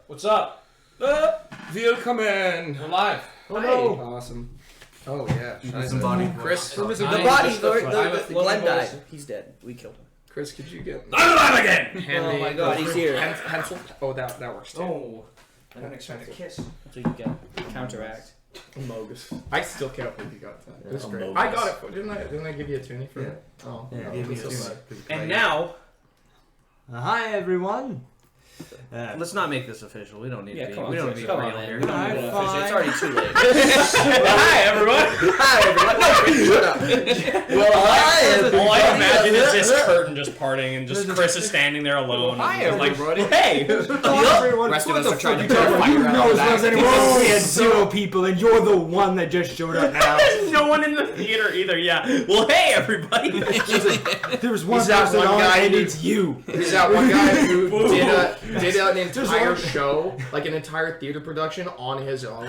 What's up? Willkommen. We're live. Oh no. Awesome. Oh yeah. Chris. We're missing the body. The Glenn died. He's dead. We killed him. Chris, could you get? I'm alive again. Oh my God, he's here. Pencil. Oh, that works too. Oh. I didn't expect a kiss. That's what you get. Counteract. Mogus. I still can't believe you got that. It was Yeah, great. Mogus. I got it. Didn't I give you a toonie for it? Oh. Yeah, no, gave me a so toonie. sad. And now, Hi everyone. let's not make this official. We don't need to be. Come on, We don't need to be come on, real man. here. We don't need to High official. It's five. already too late. Hi everyone. Hi, everyone. No, shut up. Well, hi All I everybody. imagine is this curtain just parting and just Chris is standing there alone. Hi, and like, everybody. hey. Everyone, Rest of what us the are trying fuck to you talking about? figure You out know as that. well as anyone. We had 0 people, and you're the one that just showed up now. There's no one in the theater either. Yeah. Well, hey everybody. There was one He's that person one on, guy and who- it's you. He's that one guy who did an entire one- show, like an entire theater production on his own.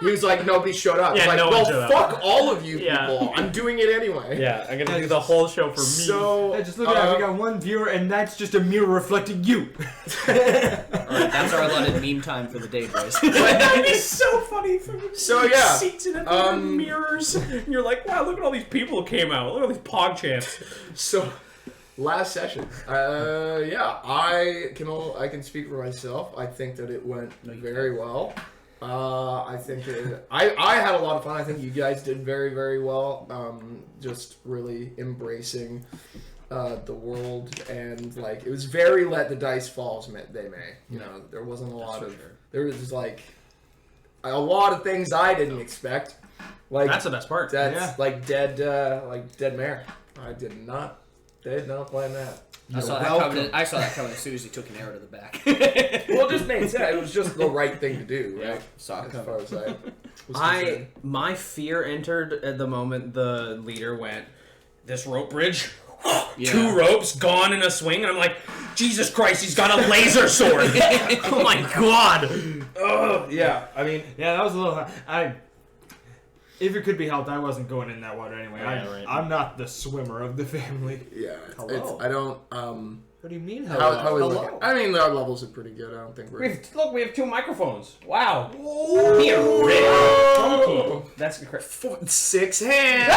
He was like, nobody showed up. Yeah, He's like, no one well, showed up. fuck all of you Yeah. people. I'm doing it anyway. Yeah, I'm gonna do the whole show for me. So, Just look at that. We got 1 viewer, and that's just a mirror reflecting you. Alright, that's our allotted meme time for the day, boys. That'd be so funny for you. So, yeah. Seats in a mirrors, and you're like, wow, look at all these people who came out. Look at all these pog champs. So, last session. Yeah, I can speak for myself. I think that it went very well. I think I had a lot of fun. I think you guys did very, very well. Just really embracing the world, and like it was very let the dice fall as they may. You know, there wasn't a lot of there was like a lot of things I didn't expect. Like That's the best part. that's like dead mare. I did not plan that. I saw that coming as soon as he took an arrow to the back. Well, it just made sense. It was just the right thing to do, right? Yeah, saw it As coming. far as I was concerned. My fear entered at the moment the leader went, this rope bridge, Yeah. 2 ropes gone in a swing, and I'm like, Jesus Christ, he's got a laser sword. Oh my God. Oh, yeah. I mean, Yeah, that was a little. If it could be helped, I wasn't going in that water anyway. Yeah, right. I'm not the swimmer of the family. yeah. Hello. I don't. What do you mean? How we look? I mean, our levels are pretty good. I don't think we're. We have 2 microphones. Wow. Be a rich. That's incredible. 6 hands.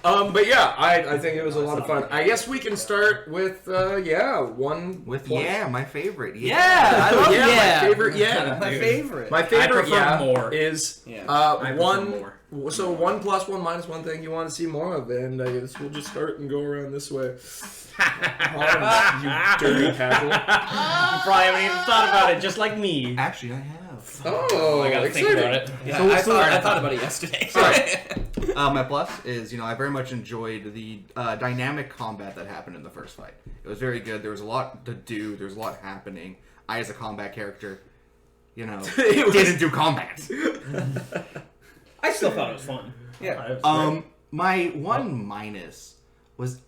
But yeah, I think it was a lot of fun. I guess we can start with one With point. my favorite. Yeah, I love Yeah, yeah. my favorite. Yeah, My favorite. My favorite. prefer more. Is Yeah. I prefer one. more. So 1 + 1 - 1 thing you want to see more of, and I guess we'll just start and go around this way. You dirty casual. You probably haven't even thought about it, just like me. Actually, I have. Oh, I gotta think about it. Yeah, So- I so- thought about it yesterday. My plus is, I very much enjoyed the dynamic combat that happened in the first fight. It was very good. There was a lot to do. There was a lot happening. I, as a combat character, didn't do combat. I still thought it was fun. Yeah. My one minus was,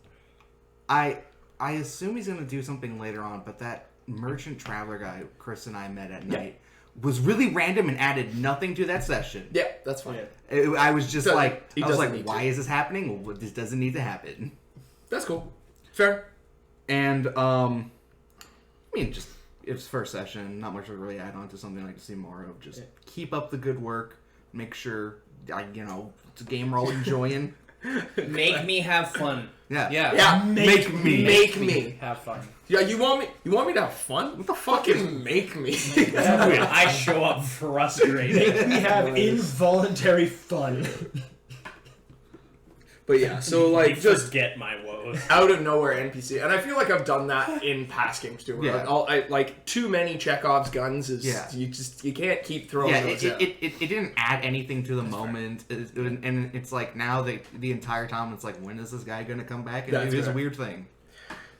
I assume he's gonna do something later on, but that merchant traveler guy Chris and I met at night was really random and added nothing to that session. Yeah, that's fine. I was just Doesn't- like, he I was doesn't like, need why to. is this happening? Well, this doesn't need to happen. That's cool. Fair. And just it's first session, not much to really add on to something I like to see more of. Just keep up the good work. Make sure it's a game we're all enjoying. Make me have fun. Yeah. Yeah, Make me. Make me. Have fun. Yeah, you want me to have fun? What the fuck is make me? I show up frustrated. We have involuntary fun. But yeah, so like just forget my woes. out of nowhere NPC, and I feel like I've done that in past games too. Where Yeah. like too many Chekhov's guns is you can't keep throwing Yeah, those out. it didn't add anything to the moment, and it's like now the entire time it's like, when is this guy gonna come back and That's do this fair. weird thing?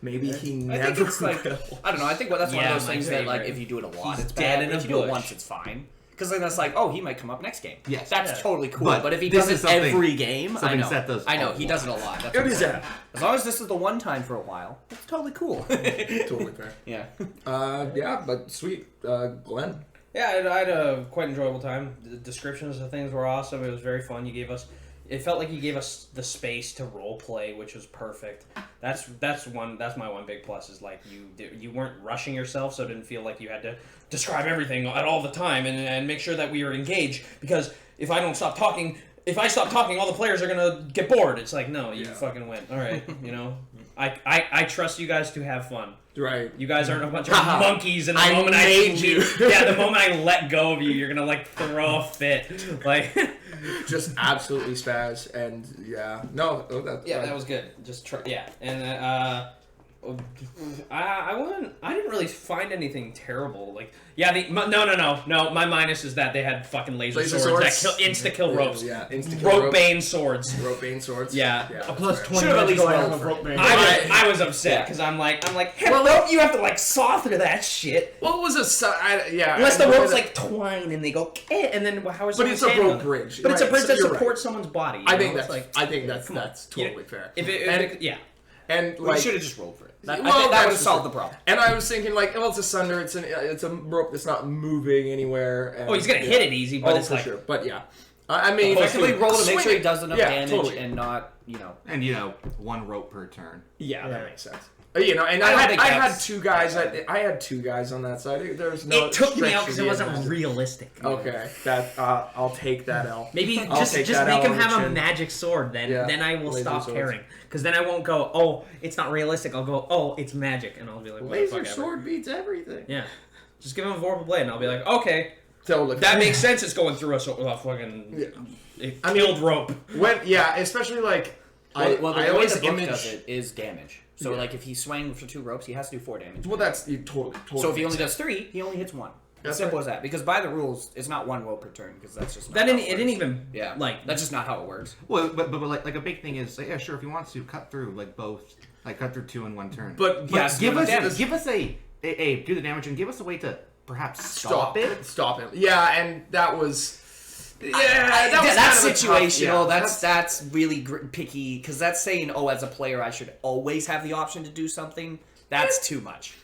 Maybe he I never think it's like, I don't know, I think that's one of Yeah, those my things that, like, favorite. if you do it a lot, He's it's dead bad. in a If you do it bush. once, it's fine. Because then that's like, oh, he might come up next game. Yes. That's Yeah. totally cool. But But if he this does is it something- every game, I something know. Seth does I know, all he the does it a lot. That's It is okay. that. As long as this is the one time for a while, it's totally cool. Totally fair. Yeah. Yeah, but sweet, Glenn. Yeah, I had a quite enjoyable time. The descriptions of things were awesome. It was very fun. You gave us it felt like he gave us the space to role play, which was perfect. That's my one big plus is like you weren't rushing yourself, so it didn't feel like you had to describe everything at all the time and make sure that we were engaged, because if I stop talking, all the players are gonna get bored. It's like, no, you fucking win. All right, I trust you guys to have fun. Right. You guys aren't a bunch of monkeys, and the moment the moment I let go of you, you're gonna like throw a fit, like. Just absolutely spaz, and that was good. And I didn't really find anything terrible. Like, no. My minus is that they had fucking laser swords that insta-kill ropes. Yeah, insta-kill rope-bane swords. Rope-bane swords. Yeah. A plus 20 Should've at least going rolled off of for it. rope bane. I was upset because I'm like, hey, rope, you have to like saw through that shit. Well, it was Unless the rope's like twine and they go, and then how is? But it's a rope bridge. But it's a bridge that you're supports someone's body. I think that's totally fair. And We like, should have just rolled for it. I think that's that would have just solved it. the problem. And I was thinking like, it's a sunder. It's a rope that's not moving anywhere. And, he's gonna hit it easy, but it's for like, sure. But yeah, I mean, Effectively roll to make swing sure he it. does enough Yeah, damage totally. and not, And one rope per turn. Yeah, that makes sense. And I had two guys. I had two guys on that side. There was no. it took me out stretch because of it the wasn't imagination. realistic. Okay, that I'll take that L. Maybe I'll just take make that him L have a action. magic sword. Then I will laser stop swords. caring. Because then I won't go, oh, it's not realistic. I'll go, oh, it's magic, and I'll be like, what the Laser fuck sword beats everything. Yeah, just give him a vorpal blade, and I'll be like, okay, Totally. that makes sense. It's going through a fucking killed rope. Especially like well, I the way always the book image. does it is damage. So like if he's swinging for 2 ropes, he has to do 4 damage. Well, that's you totally. So if he makes only sense. does 3, he only hits 1. That's As simple right. as that. Because by the rules, it's not 1 rope per turn. Because that's just not That how didn't. It didn't even. Yeah, Like that's just not how it works. Well, but like a big thing is, yeah, sure, if he wants to cut through cut through 2 in 1 turn. But Yes, give us damage. do the damage and give us a way to perhaps stop it. Stop him. Yeah, and that was. That's kind of a situational. tough- That's really picky. Because that's saying, as a player, I should always have the option to do something. That's too much.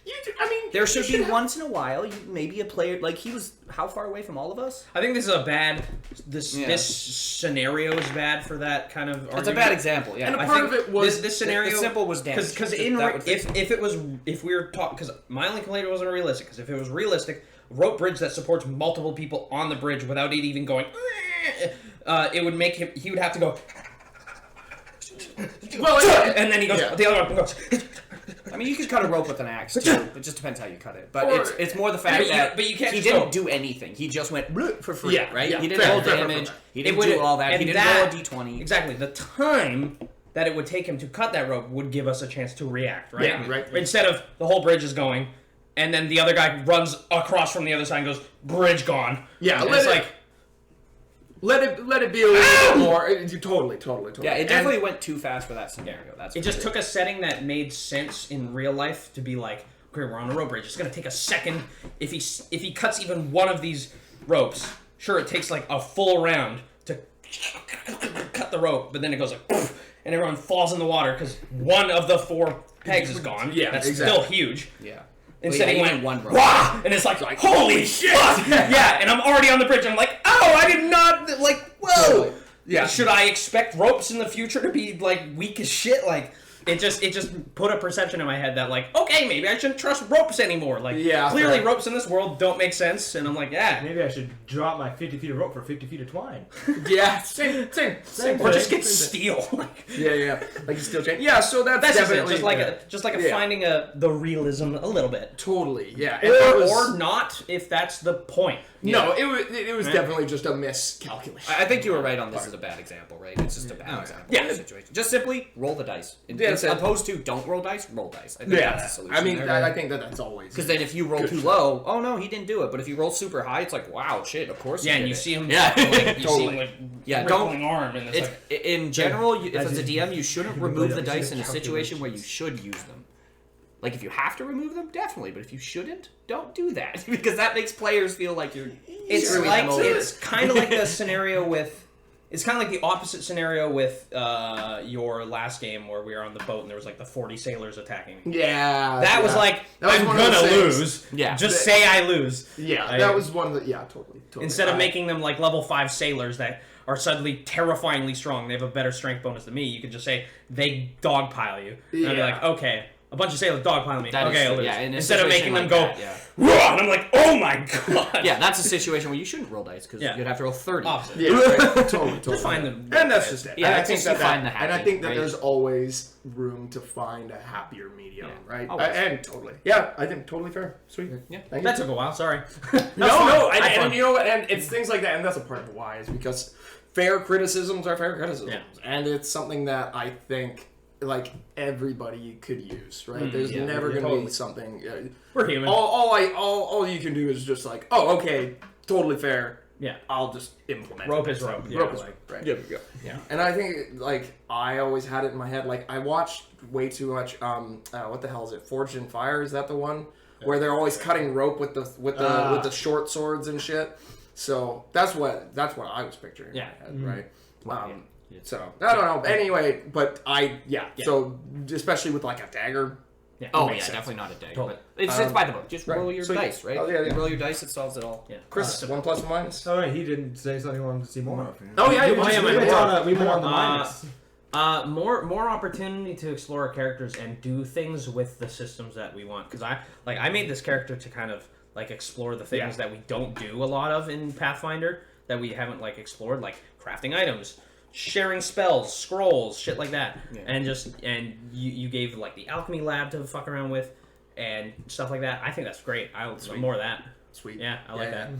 There should be once in a while, maybe a player like he was. How far away from all of us? I think this is a bad. This scenario is bad for that kind of. Argument. It's a bad example. Yeah, And a I part think of it was this scenario. The simple was damage. Because if we were talking, because my only complaint wasn't realistic. Because if it was realistic, rope bridge that supports multiple people on the bridge without it even going, it would make him. He would have to go. Well, and then he goes. Yeah. The other one goes. I mean, you could cut a rope with an axe too. It just depends how you cut it. But Or- it's more the fact that but you can't he just didn't go. do anything. He just went bloop for free, Yeah, right? yeah. He didn't Fair, roll fair, damage. fair. He didn't do all that. and He didn't roll a d20. Exactly. The time that it would take him to cut that rope would give us a chance to react, right? Yeah, right. Instead of the whole bridge is going, and then the other guy runs across from the other side and goes, bridge gone. Yeah, And let it's it- like, let it be a little bit more. Totally. Yeah, it definitely went too fast for that scenario. That's it just took a setting that made sense in real life to be like, okay, we're on a rope bridge. It's gonna take a second. If he cuts even one of these ropes, sure, it takes like a full round to cut the rope, but then it goes like, poof, and everyone falls in the water because one of the 4 pegs is gone. Yeah, that's exactly. still huge. Yeah. Instead, he even went one rope. Wah! And it's like holy shit! Yeah, and I'm already on the bridge. I'm like, oh, I did not whoa. Totally. Yeah. Should I expect ropes in the future to be like weak as shit? Like it just put a perception in my head that like, okay, maybe I shouldn't trust ropes anymore. Like clearly fair. ropes in this world don't make sense, and I'm like, yeah. Maybe I should drop my 50 feet of rope for 50 feet of twine. Yeah, same. Or just get same thing. steel. Yeah, like a steel chain. Yeah, so that's That's just it. definitely Just like finding the realism a little bit. totally. Yeah, and that was- Or not if that's the point. No, it was definitely just a miscalculation. I think you were right on this is a bad example, right? It's just a bad example Yeah. of the situation. Just simply roll the dice. That's it. Opposed to don't roll dice, roll dice. I think that's the solution. I mean, there. I think that's always Because then if you roll too low, oh no, he didn't do it. But if you roll super high, it's like, wow, shit, of course Yeah, he and did you it. see him. Yeah. Like, you see him Totally. like Yeah, rippling arm, and it's like. In general, if as as a in- DM, you shouldn't you remove play the that dice in a calculations. situation where you should use them. Like, if you have to remove them, definitely. But if you shouldn't, don't do that. Because that makes players feel like you're It's screwing like them over. it's kind of like the scenario with. It's kind of like the opposite scenario with your last game where we were on the boat and there was like the 40 sailors attacking me. Yeah. That was like, I'm one of those gonna things. lose. Yeah. Just say I lose. Yeah, I- that was one of the totally. Instead of making them like level 5 sailors that are suddenly terrifyingly strong. They have a better strength bonus than me. You can just say they dogpile you. And I'd be like, okay, a bunch of sailors dogpiling me. That is okay, true, I'll lose. yeah, in a Instead of situation making them like go, that, "Whoa," and I'm like, oh my god. Yeah, that's a situation where you shouldn't roll dice because you'd have to roll 30. Opposite. Yeah, right. totally. Just find them. And that's just it. Yeah, and I it's think just you find the happy, and I think that right? there's always room to find a happier medium, Yeah, right? always. And totally. Yeah, I think totally fair. Sweet. Yeah. Thank you. That took a while. Sorry. No, Had fun. and you know what? And it's things like that, and that's a part of why is because fair criticisms are fair criticisms, and it's something that I think like everybody could use, right? There's yeah, never going to totally. be something. We're human. All you can do is just like, oh, okay, totally fair. Yeah. I'll just implement. Rope it. is rope. Yeah, Rope is like- right. Yeah. Yeah, and I think like I always had it in my head. Like I watched way too much. What the hell is it? Forged in Fire, is that the one where they're always cutting rope with the short swords and shit? So that's what I was picturing. Yeah. In my head, right. Yeah. So I don't know. Anyway, but So especially with like a dagger. Yeah. Oh, yeah, Makes sense. definitely not a dagger. Totally. But it's by the book. Just right. roll your So, dice, right? oh, yeah, You yeah. roll your dice, it solves it all. Yeah. Chris, 1 plus or minus. Oh, right, he didn't say something he wanted to see more. Oh yeah, yeah, just yeah, leave yeah, it yeah. on. We went on the minus. More opportunity to explore our characters and do things with the systems that we want. Because I made this character to kind of like explore the things that we don't do a lot of in Pathfinder that we haven't like explored, like crafting items, sharing spells, scrolls, shit like that. Yeah. And you gave like the alchemy lab to fuck around with and stuff like that. I think that's great. More of that. Sweet. Yeah, I like that.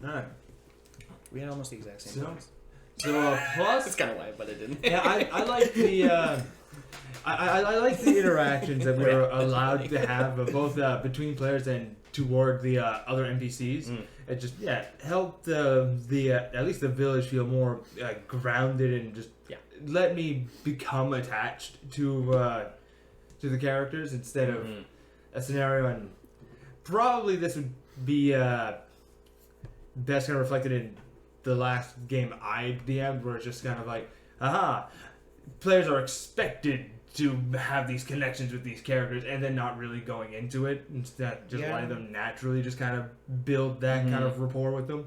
Alright. We had almost the exact same So- dice. So plus, It's kind of light, but it didn't. yeah, I like the I like the interactions that we were allowed to have both between players and toward the other NPCs. It just helped the at least the village feel more grounded and just let me become attached to the characters instead of a scenario. And probably this would be best kind of reflected in the last game I DM'd, where it's just kind of like, players are expected to have these connections with these characters, and then not really going into it, instead just letting them naturally just kind of build that kind of rapport with them.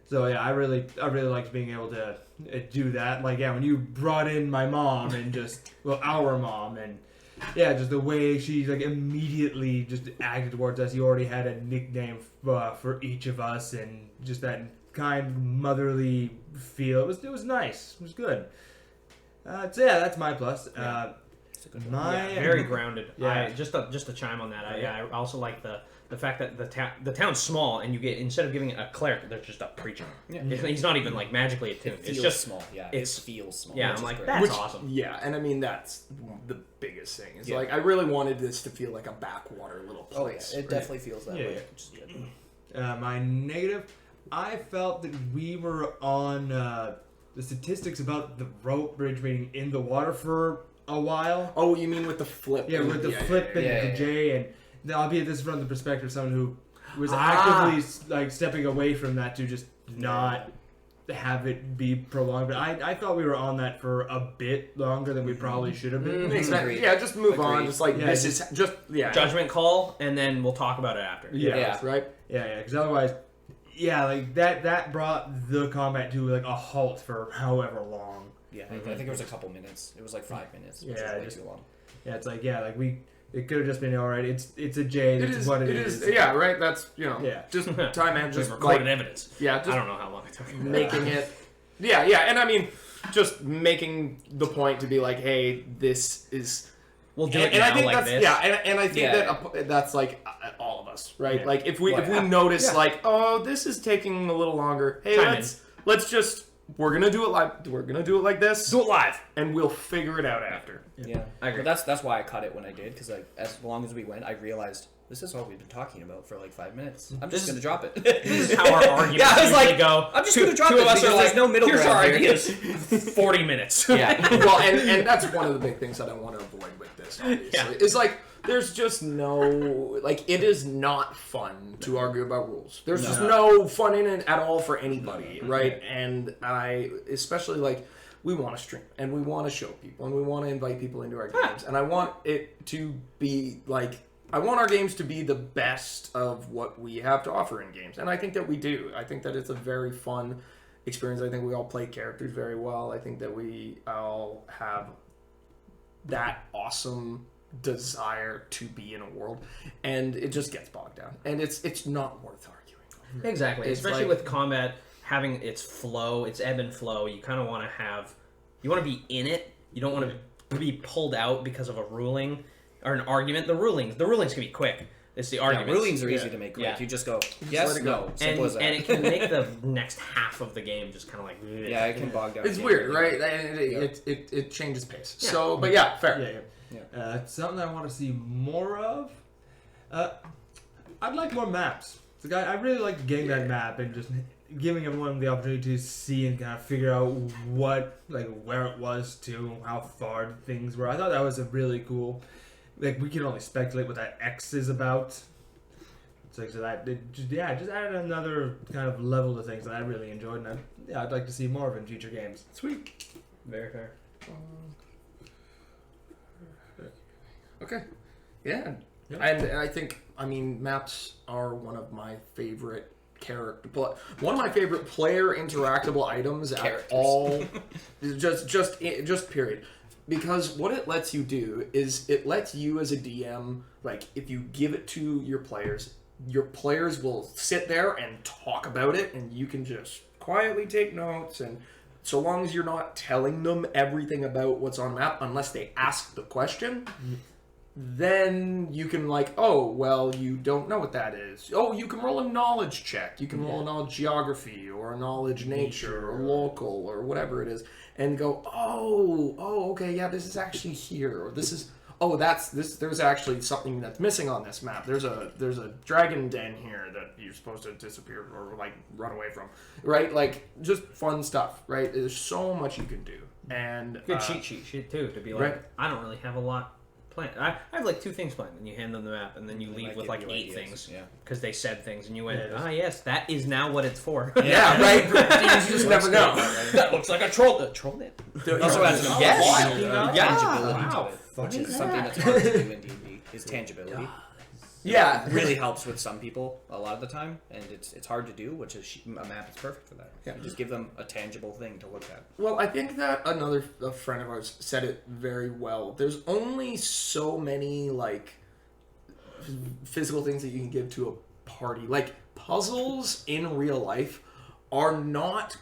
So yeah, I really liked being able to do that. Like when you brought in my mom and just our mom, and just the way she like immediately just acted towards us. You already had a nickname for each of us, and just that kind motherly feel. It was nice. It was good. So that's my plus. Very grounded. Yeah. Just to chime on that. I also like the fact that the town's small, and you get, instead of giving it a cleric, there's just a preacher. Yeah. He's not even like magically attuned. It feels It's just small. Yeah, it's- it feels small. yeah. which I'm is like great. that's awesome. Yeah, and I mean that's the biggest thing. Is Yeah. like I really wanted this to feel like a backwater little Oh yeah, place. it right? definitely feels that Yeah, way. yeah. Which is good. My negative, I felt that we were on the statistics about the rope bridge being in the water for a while. Oh, you mean with the flip? Yeah, with the flip and yeah, the yeah. J, and albeit this is from the perspective of someone who was actively like stepping away from that to just not have it be prolonged. But I thought we were on that for a bit longer than we probably should have been. Exactly. Yeah, just move on. Agreed. Just like Yeah, this is just Judgment call, and then we'll talk about it after. Yeah. right. Yeah, because otherwise, like that brought the combat to like a halt for however long. Yeah, I think it was a couple minutes. It was like 5 minutes. Which Yeah, was way just- too long. Yeah, it's like it could have just been alright. It's a J. That's what it is. Yeah, right. That's Yeah. just time and Just just recorded like evidence. yeah, I just don't know how long it took. making it. Yeah, and I mean, just making the point to be like, hey, this is. We'll do And it now I think like that's this. and I think Yeah. that's like all of us, right? Yeah. Like if we Well, notice yeah. like, oh, this is taking a little longer. Hey, Chime let's just we're gonna do it like this, Do it live. and we'll figure it out after. Yeah, I agree. But that's why I cut it when I did, because like as long as we went, I realized this is all we've been talking about for like 5 minutes. I'm just This gonna drop it. This is how our arguments Yeah, I was usually like, go. I'm just Two- gonna drop two it of us because are like, there's no middle here's our ground here." ideas. 40 minutes. Yeah. Well, and that's one of the big things that I want to avoid with this. Obviously, Yeah. is like there's just no like it is not fun to argue about rules. There's just no fun in it at all for anybody, right? And I especially like we want to stream and we want to show people and we want to invite people into our games, and I want it to be like. I want our games to be the best of what we have to offer in games, and I think that we do. I think that it's a very fun experience. I think we all play characters very well. I think that we all have that awesome desire to be in a world, and it just gets bogged down, and it's not worth arguing. Exactly, It's especially like- with combat having its flow, its ebb and flow. You kind of want to be in it. You don't want to be pulled out because of a ruling or an argument. The rulings can be quick. It's the Yeah, arguments. rulings are easy to make quick. Yeah. You just go, let yes, it go. no. Simple as that. And it can make the next half of the game just kind of like... Yeah, it can bog down. It's the game weird, really right? quick. And it changes pace. Yeah. So, but yeah, fair. Something I want to see more of. I'd like more maps. Like, I really like getting that map and just giving everyone the opportunity to see and kind of figure out where it was to, how far things were. I thought that was a really cool. Like, we can only speculate what that X is about. So that just added another kind of level to things that I really enjoyed, and I'd like to see more of in future games. Sweet. Very fair. Okay. Yeah. Yeah. And I think, maps are one of my favorite one of my favorite player interactable items at all. just period. Because what it lets you do is it lets you as a DM, like, if you give it to your players will sit there and talk about it, and you can just quietly take notes, and so long as you're not telling them everything about what's on map, unless they ask the question, then you can you don't know what that is. Oh, you can roll a knowledge check. You can roll a knowledge geography or a knowledge nature or local or whatever it is, and go, okay, yeah, this is actually here, or this is, there's actually something that's missing on this map. There's a dragon den here that you're supposed to disappear or run away from, right? Like, just fun stuff, right? There's so much you can do, and Good cheat sheet too, to be like, right. I don't really have a lot planned. I have 2 things planned, and you hand them the map, and then you leave with 8 ideas. things. Yeah. Because they said things, and you went, Yeah. yes, that is now what it's for. yeah, right. You just never know. That looks like a troll. The troll net. It also adds an Yes. tangibility Wow. to it, which is something that's hard to do in D&D, is tangibility. Yeah, It really helps with some people a lot of the time, and it's hard to do, which is a map is perfect for that. Yeah. You just give them a tangible thing to look at. Well, I think that a friend of ours said it very well. There's only so many physical things that you can give to a party. Like, puzzles in real life are not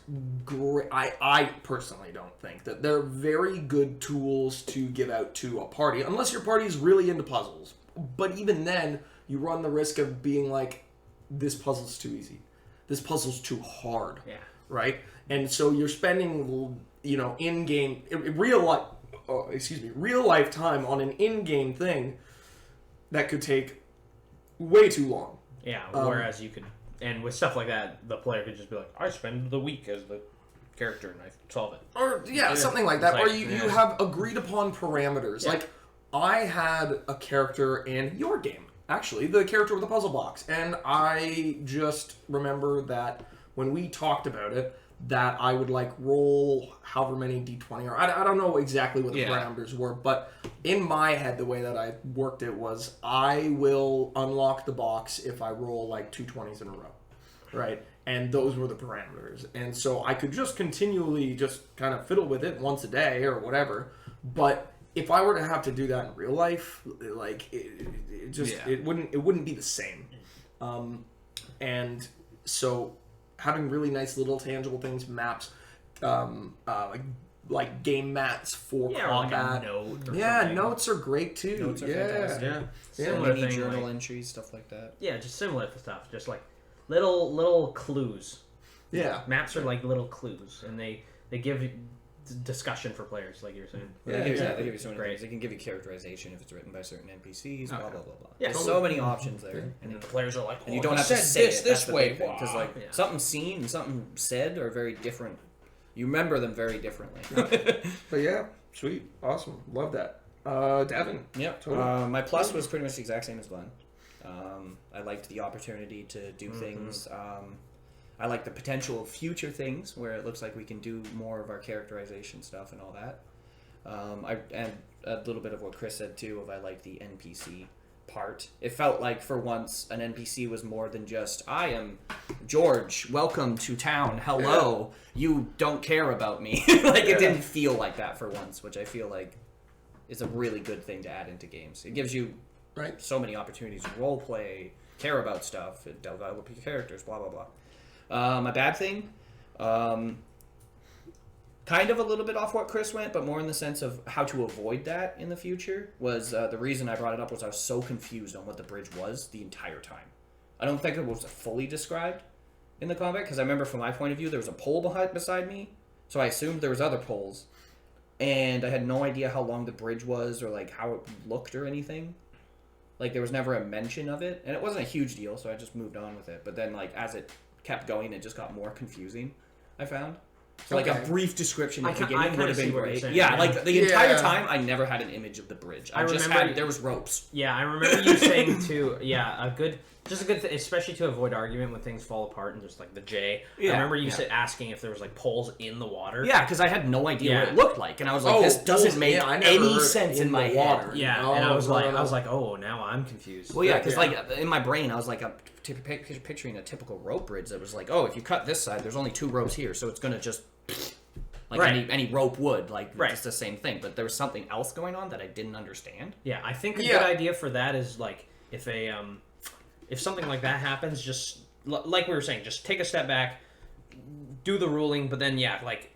great. I personally don't think that they're very good tools to give out to a party, unless your party is really into puzzles. But even then, you run the risk of being like, this puzzle's too easy. This puzzle's too hard. Yeah. Right? And so you're spending, in-game, real life time on an in-game thing that could take way too long. Yeah, whereas you could, and with stuff like that, the player could just be like, I spend the week as the character and I solve it. Or, something like that. Like, or you have agreed upon parameters. Yeah. Like, I had a character in your game, actually, the character with the puzzle box. And I just remember that when we talked about it, that I would roll however many d20, or I don't know exactly what the parameters were, but in my head, the way that I worked it was I will unlock the box if I roll 2 20s in a row, right? And those were the parameters. And so I could just continually just kind of fiddle with it once a day or whatever, but if I were to have to do that in real life, it wouldn't be the same. And so having really nice little tangible things, maps, like game mats for combat. Like a note or yeah, something. notes are great too. Notes are yeah. fantastic. Yeah. Similar Mini thing, journal like- entries, stuff like that. Yeah, just similar stuff. Just little clues. Yeah. Maps are like little clues, and they give discussion for players, like you were saying. They give you so many Great. things. They can give you characterization if it's written by certain NPCs, blah, blah, blah, blah. Yeah. There's so many options there. And then the players are like, And you don't have to said say this it. That's the way. big thing. Because Yeah. something seen and something said are very different. You remember them very differently. But yeah, sweet, awesome, love that. Devin. Yep. Totally. My plus was pretty much the exact same as Glenn. I liked the opportunity to do things. I like the potential of future things where it looks like we can do more of our characterization stuff and all that. And a little bit of what Chris said too. I like the NPC part. It felt like for once an NPC was more than just, I am George, welcome to town, hello, you don't care about me. Like, it didn't feel like that for once, which I feel like is a really good thing to add into games. It gives you so many opportunities to role play, care about stuff, develop your characters, blah, blah, blah. My bad thing, kind of a little bit off what Chris went, but more in the sense of how to avoid that in the future, was the reason I brought it up was I was so confused on what the bridge was the entire time. I don't think it was fully described in the combat, because I remember from my point of view, there was a pole beside me, so I assumed there was other poles, and I had no idea how long the bridge was, or like how it looked or anything. Like, there was never a mention of it, and it wasn't a huge deal, so I just moved on with it. But then, like, as it kept going, it just got more confusing, I found. So, like, a brief description at the beginning would have been great. Yeah, like, the entire time, I never had an image of the bridge. There was ropes. Yeah, I remember you saying, too, a good thing, especially to avoid argument when things fall apart and just, like, the J. Yeah, I remember you asking if there was, like, poles in the water. Yeah, because I had no idea what it looked like. And I was like, this doesn't make any sense in my head. Yeah, and I was like, oh, now I'm confused. Well, yeah, because, like, in my brain, I was like, picturing a typical rope bridge that was like, oh, if you cut this side, there's only 2 ropes here, so it's going to just... Like any rope would, like, it's the same thing. But there was something else going on that I didn't understand. Yeah, I think a good idea for that is, like, if something like that happens, just, like we were saying, just take a step back, do the ruling, but then,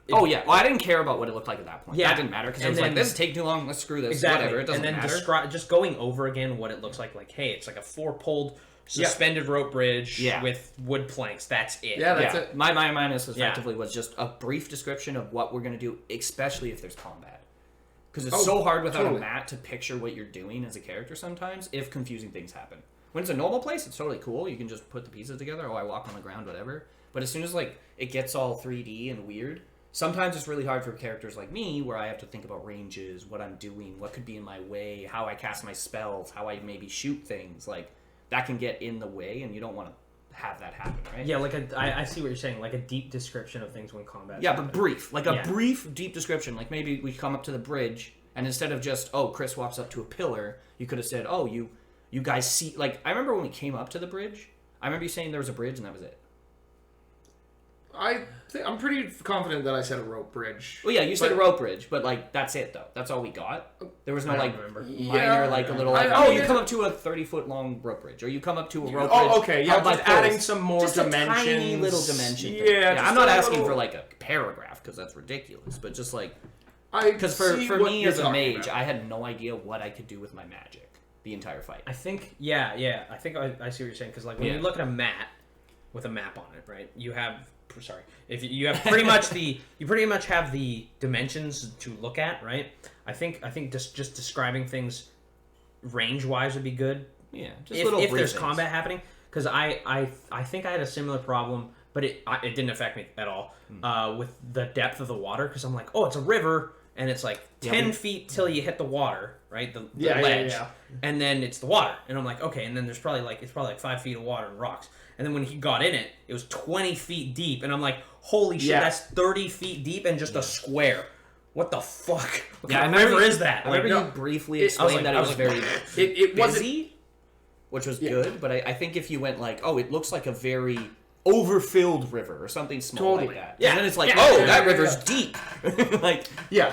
Well, I didn't care about what it looked like at that point. Yeah. That didn't matter, because I was like, this is taking too long, let's screw this, exactly. Whatever, it doesn't matter. And then just going over again what it looks like, hey, it's like a 4-poled suspended rope bridge with wood planks. That's it. Yeah, that's it. My minus effectively was just a brief description of what we're going to do, especially if there's combat. Because it's so hard without a map to picture what you're doing as a character sometimes if confusing things happen. When it's a normal place, it's totally cool. You can just put the pieces together. Oh, I walk on the ground, whatever. But as soon as, like, it gets all 3D and weird, sometimes it's really hard for characters like me where I have to think about ranges, what I'm doing, what could be in my way, how I cast my spells, how I maybe shoot things. Like, that can get in the way, and you don't want to have that happen, right? Yeah, like I see what you're saying, like a deep description of things when combat. Yeah, but brief. Like a brief, deep description. Like maybe we come up to the bridge, and instead of just, oh, Chris walks up to a pillar, you could have said, oh, you guys see... Like, I remember when we came up to the bridge, I remember you saying there was a bridge, and that was it. I'm pretty confident that I said a rope bridge. Well, yeah, you said a rope bridge, but, like, that's it, though. That's all we got. There was no, like, minor, like, a little, like, you come up to a 30-foot-long rope bridge, or you come up to a rope bridge. Oh, okay, yeah, just adding some more just dimensions. Just a tiny little dimension. Yeah, I'm not asking for, like, a paragraph, because that's ridiculous, but just, like... Because for me as a mage, I had no idea what I could do with my magic the entire fight. I think, I think I see what you're saying, because, like, when you look at a map with a map on it, right, you have... If you have pretty much have the dimensions to look at, right? I think just describing things range wise would be good. Yeah, just if there's combat happening, because I think I had a similar problem, but it didn't affect me at all with the depth of the water, because I'm like, oh, it's a river, and it's like 10 feet till you hit the water, right? The ledge, and then it's the water, and I'm like, okay, and then there's probably like 5 feet of water and rocks. And then when he got in it, it was 20 feet deep. And I'm like, holy shit, that's 30 feet deep and just a square. What the fuck? What kind of river is that? I remember you briefly explained that it was very busy, which was good. But I think if you went like, oh, it looks like a very overfilled river or something small like that. Yeah. And then it's like, that river's deep. Like,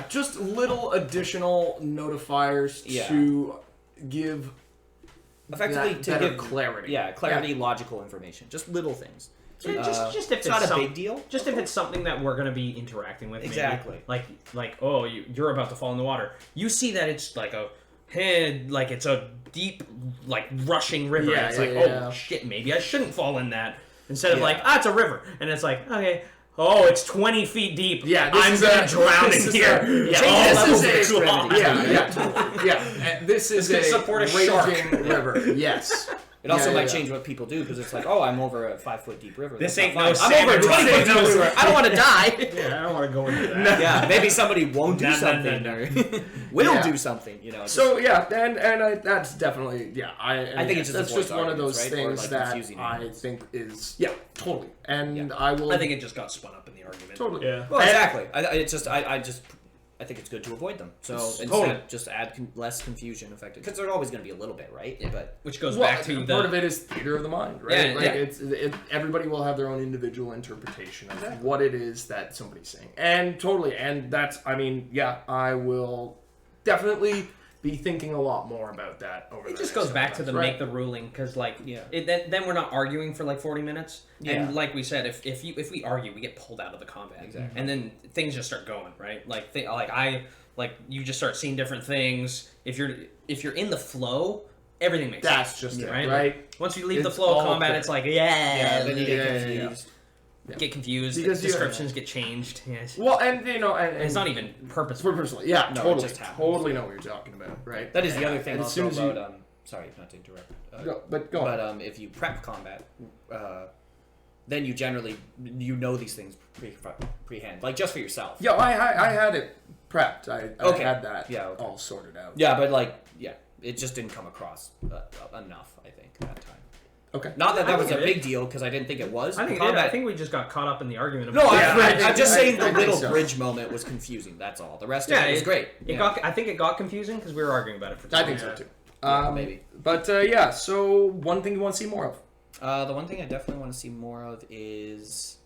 just little additional notifiers to give... Effectively to give clarity. Yeah, clarity, logical information. Just little things. Yeah, just if it's not a big deal. Just if it's something that we're going to be interacting with. Exactly. Maybe. Like oh, you're about to fall in the water. You see that it's like it's a deep, like, rushing river. Yeah, and it's oh shit, maybe I shouldn't fall in that. Instead of it's a river. And it's like, okay, oh, it's 20 feet deep. Yeah, I'm going to drown in here. This is a raging river. Yes. It also might change what people do, because it's like, oh, I'm over a 5-foot deep river. This ain't no I'm over a 20-foot deep river. I don't want to die. I don't want to go into that. Yeah, maybe somebody won't do something or will do something, you know. So and that's definitely I think it's just one of those things that I think is totally. And I will. I think it just got spun up in the argument. Totally. Yeah. Well, exactly. I just I think it's good to avoid them. So instead, Totally. just add less confusion effective, because there's always going to be a little bit, right? Yeah. But Which goes back to part of it is theater of the mind, right? Yeah, Everybody will have their own individual interpretation of what it is that somebody's saying, and that's. I mean, yeah, I will definitely be thinking a lot more about that over. It just goes back to the make the ruling, because then we're not arguing for like 40 minutes. Yeah. And like we said, if we argue, we get pulled out of the combat. Exactly. And then things just start going, right? You just start seeing different things. If you're in the flow, everything makes sense. That's just it, right? right? Once you leave the It's flow of all combat, clear. it's like then you get Yeah. confused. get confused. Because descriptions get changed. Yes. Well, and and It's not even purposeful. purposely. Yeah, No, it totally, just happens. totally know what you're talking about, right? That is the other thing And as also soon as about. Sorry, not to interrupt. Go on. But if you prep combat, then you generally know these things prehand, like just for yourself. Yeah, I had it prepped. I Okay. had that Yeah, okay. all sorted out. Yeah, but it just didn't come across enough. I think that time. Okay. Not that I was a think it big deal, because I didn't think it was. I think combat. I think we just got caught up in the argument. Of No, Yeah, I'm just saying the I think little so. bridge moment was confusing. That's all. The rest of Yeah, it was great. I think it got confusing because we were arguing about it for. I think so too. Maybe. But yeah, so one thing you want to see more of. The one thing I definitely want to see more of is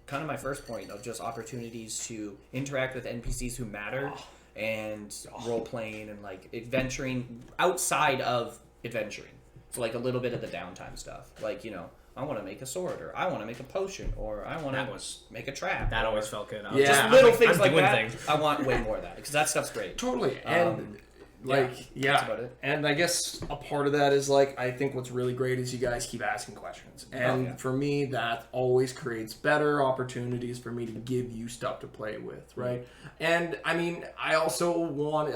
kind of my first point of just opportunities to interact with NPCs who matter and role playing and like adventuring outside of adventuring. So like a little bit of the downtime stuff, like I want to make a sword, or I want to make a potion, or I want to make a trap. That or always felt good. Yeah. just I'm little like, things I'm like doing that. things. I want way more of that because that stuff's great. Totally. And that's about it. And I guess a part of that is I think what's really great is you guys keep asking questions. And for me, that always creates better opportunities for me to give you stuff to play with, right? And I mean, I also want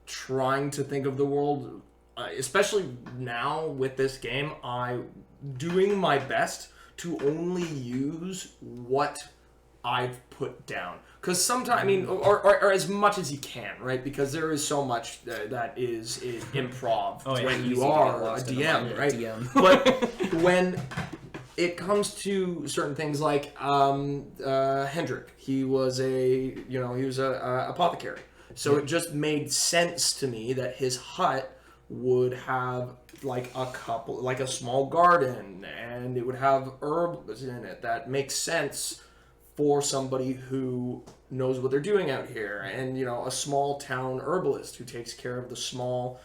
trying to think of the world, especially now with this game, doing my best to only use what I've put down. Because sometimes, I mean, or as much as you can, right? Because there is so much that is improv when you are a DM, right? But when it comes to certain things like Hendrik, he was a apothecary. So it just made sense to me that his hut would have a small garden, and it would have herbs in it that makes sense for somebody who knows what they're doing out here, and a small town herbalist who takes care of the small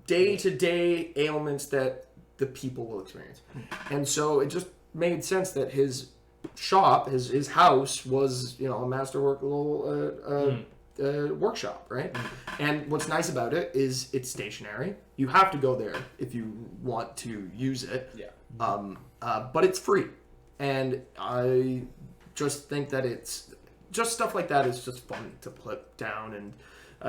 day-to-day ailments that the people will experience. And so it just made sense that his shop, his house was a masterwork little workshop, right? And what's nice about it is it's stationary. You have to go there if you want to use it. But it's free, and I just think that it's just stuff like that is just fun to put down, and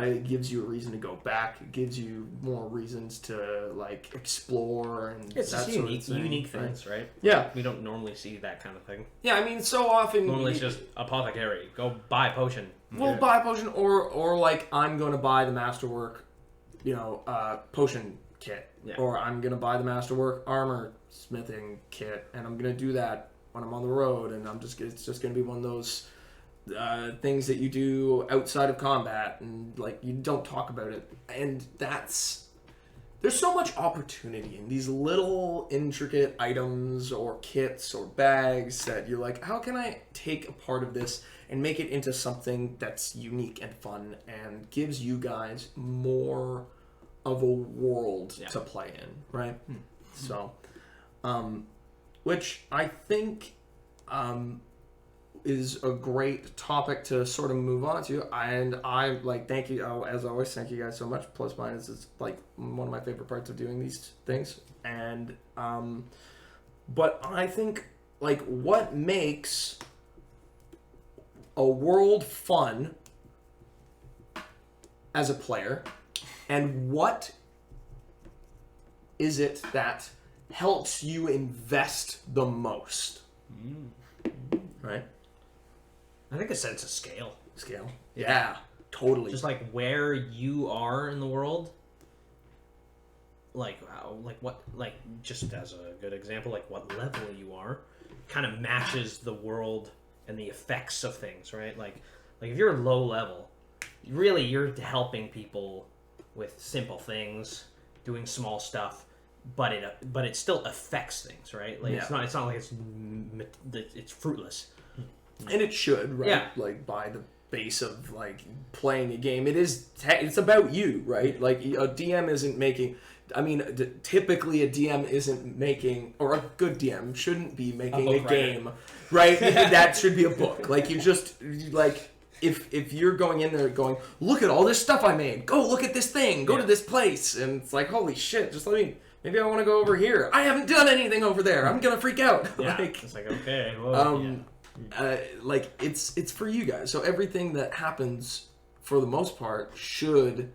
it gives you a reason to go back. It gives you more reasons to explore, and It's that just sort of thing, unique things, right? Yeah, We don't normally see that kind of thing. yeah. I mean, so often Normally it's just apothecary. Go buy a potion. we'll buy a potion, or I'm going to buy the masterwork, potion kit, or I'm going to buy the masterwork armor smithing kit, and I'm going to do that when I'm on the road, and it's just going to be one of those things that you do outside of combat, and you don't talk about it. And there's so much opportunity in these little intricate items or kits or bags that you're like, how can I take a part of this and make it into something that's unique and fun and gives you guys more of a world to play in, right? So, which I think is a great topic to sort of move on to. And I thank you, as always, thank you guys so much. Plus minus is one of my favorite parts of doing these things. And but I think what makes a world fun as a player, and what is it that helps you invest the most? Right? I think a sense of scale. Scale. Yeah, totally. Just where you are in the world. Just as a good example, what level you are, kind of matches the world and the effects of things, right? Like if you're low level, really you're helping people with simple things, doing small stuff, but it still affects things, right? Like it's not like it's fruitless. And it should, right? Yeah. Like by the base of like playing a game, it's about you, right? Like a DM isn't making. I mean, typically a DM isn't making, or a good DM shouldn't be making a game, right? That should be a book. Like you just like if you're going in there going, look at all this stuff I made. Go look at this thing. Go to this place, and it's like, holy shit! Just let me. Maybe I want to go over here. I haven't done anything over there. I'm gonna freak out. Yeah, like, it's like okay. Well, like it's for you guys. So everything that happens, for the most part, should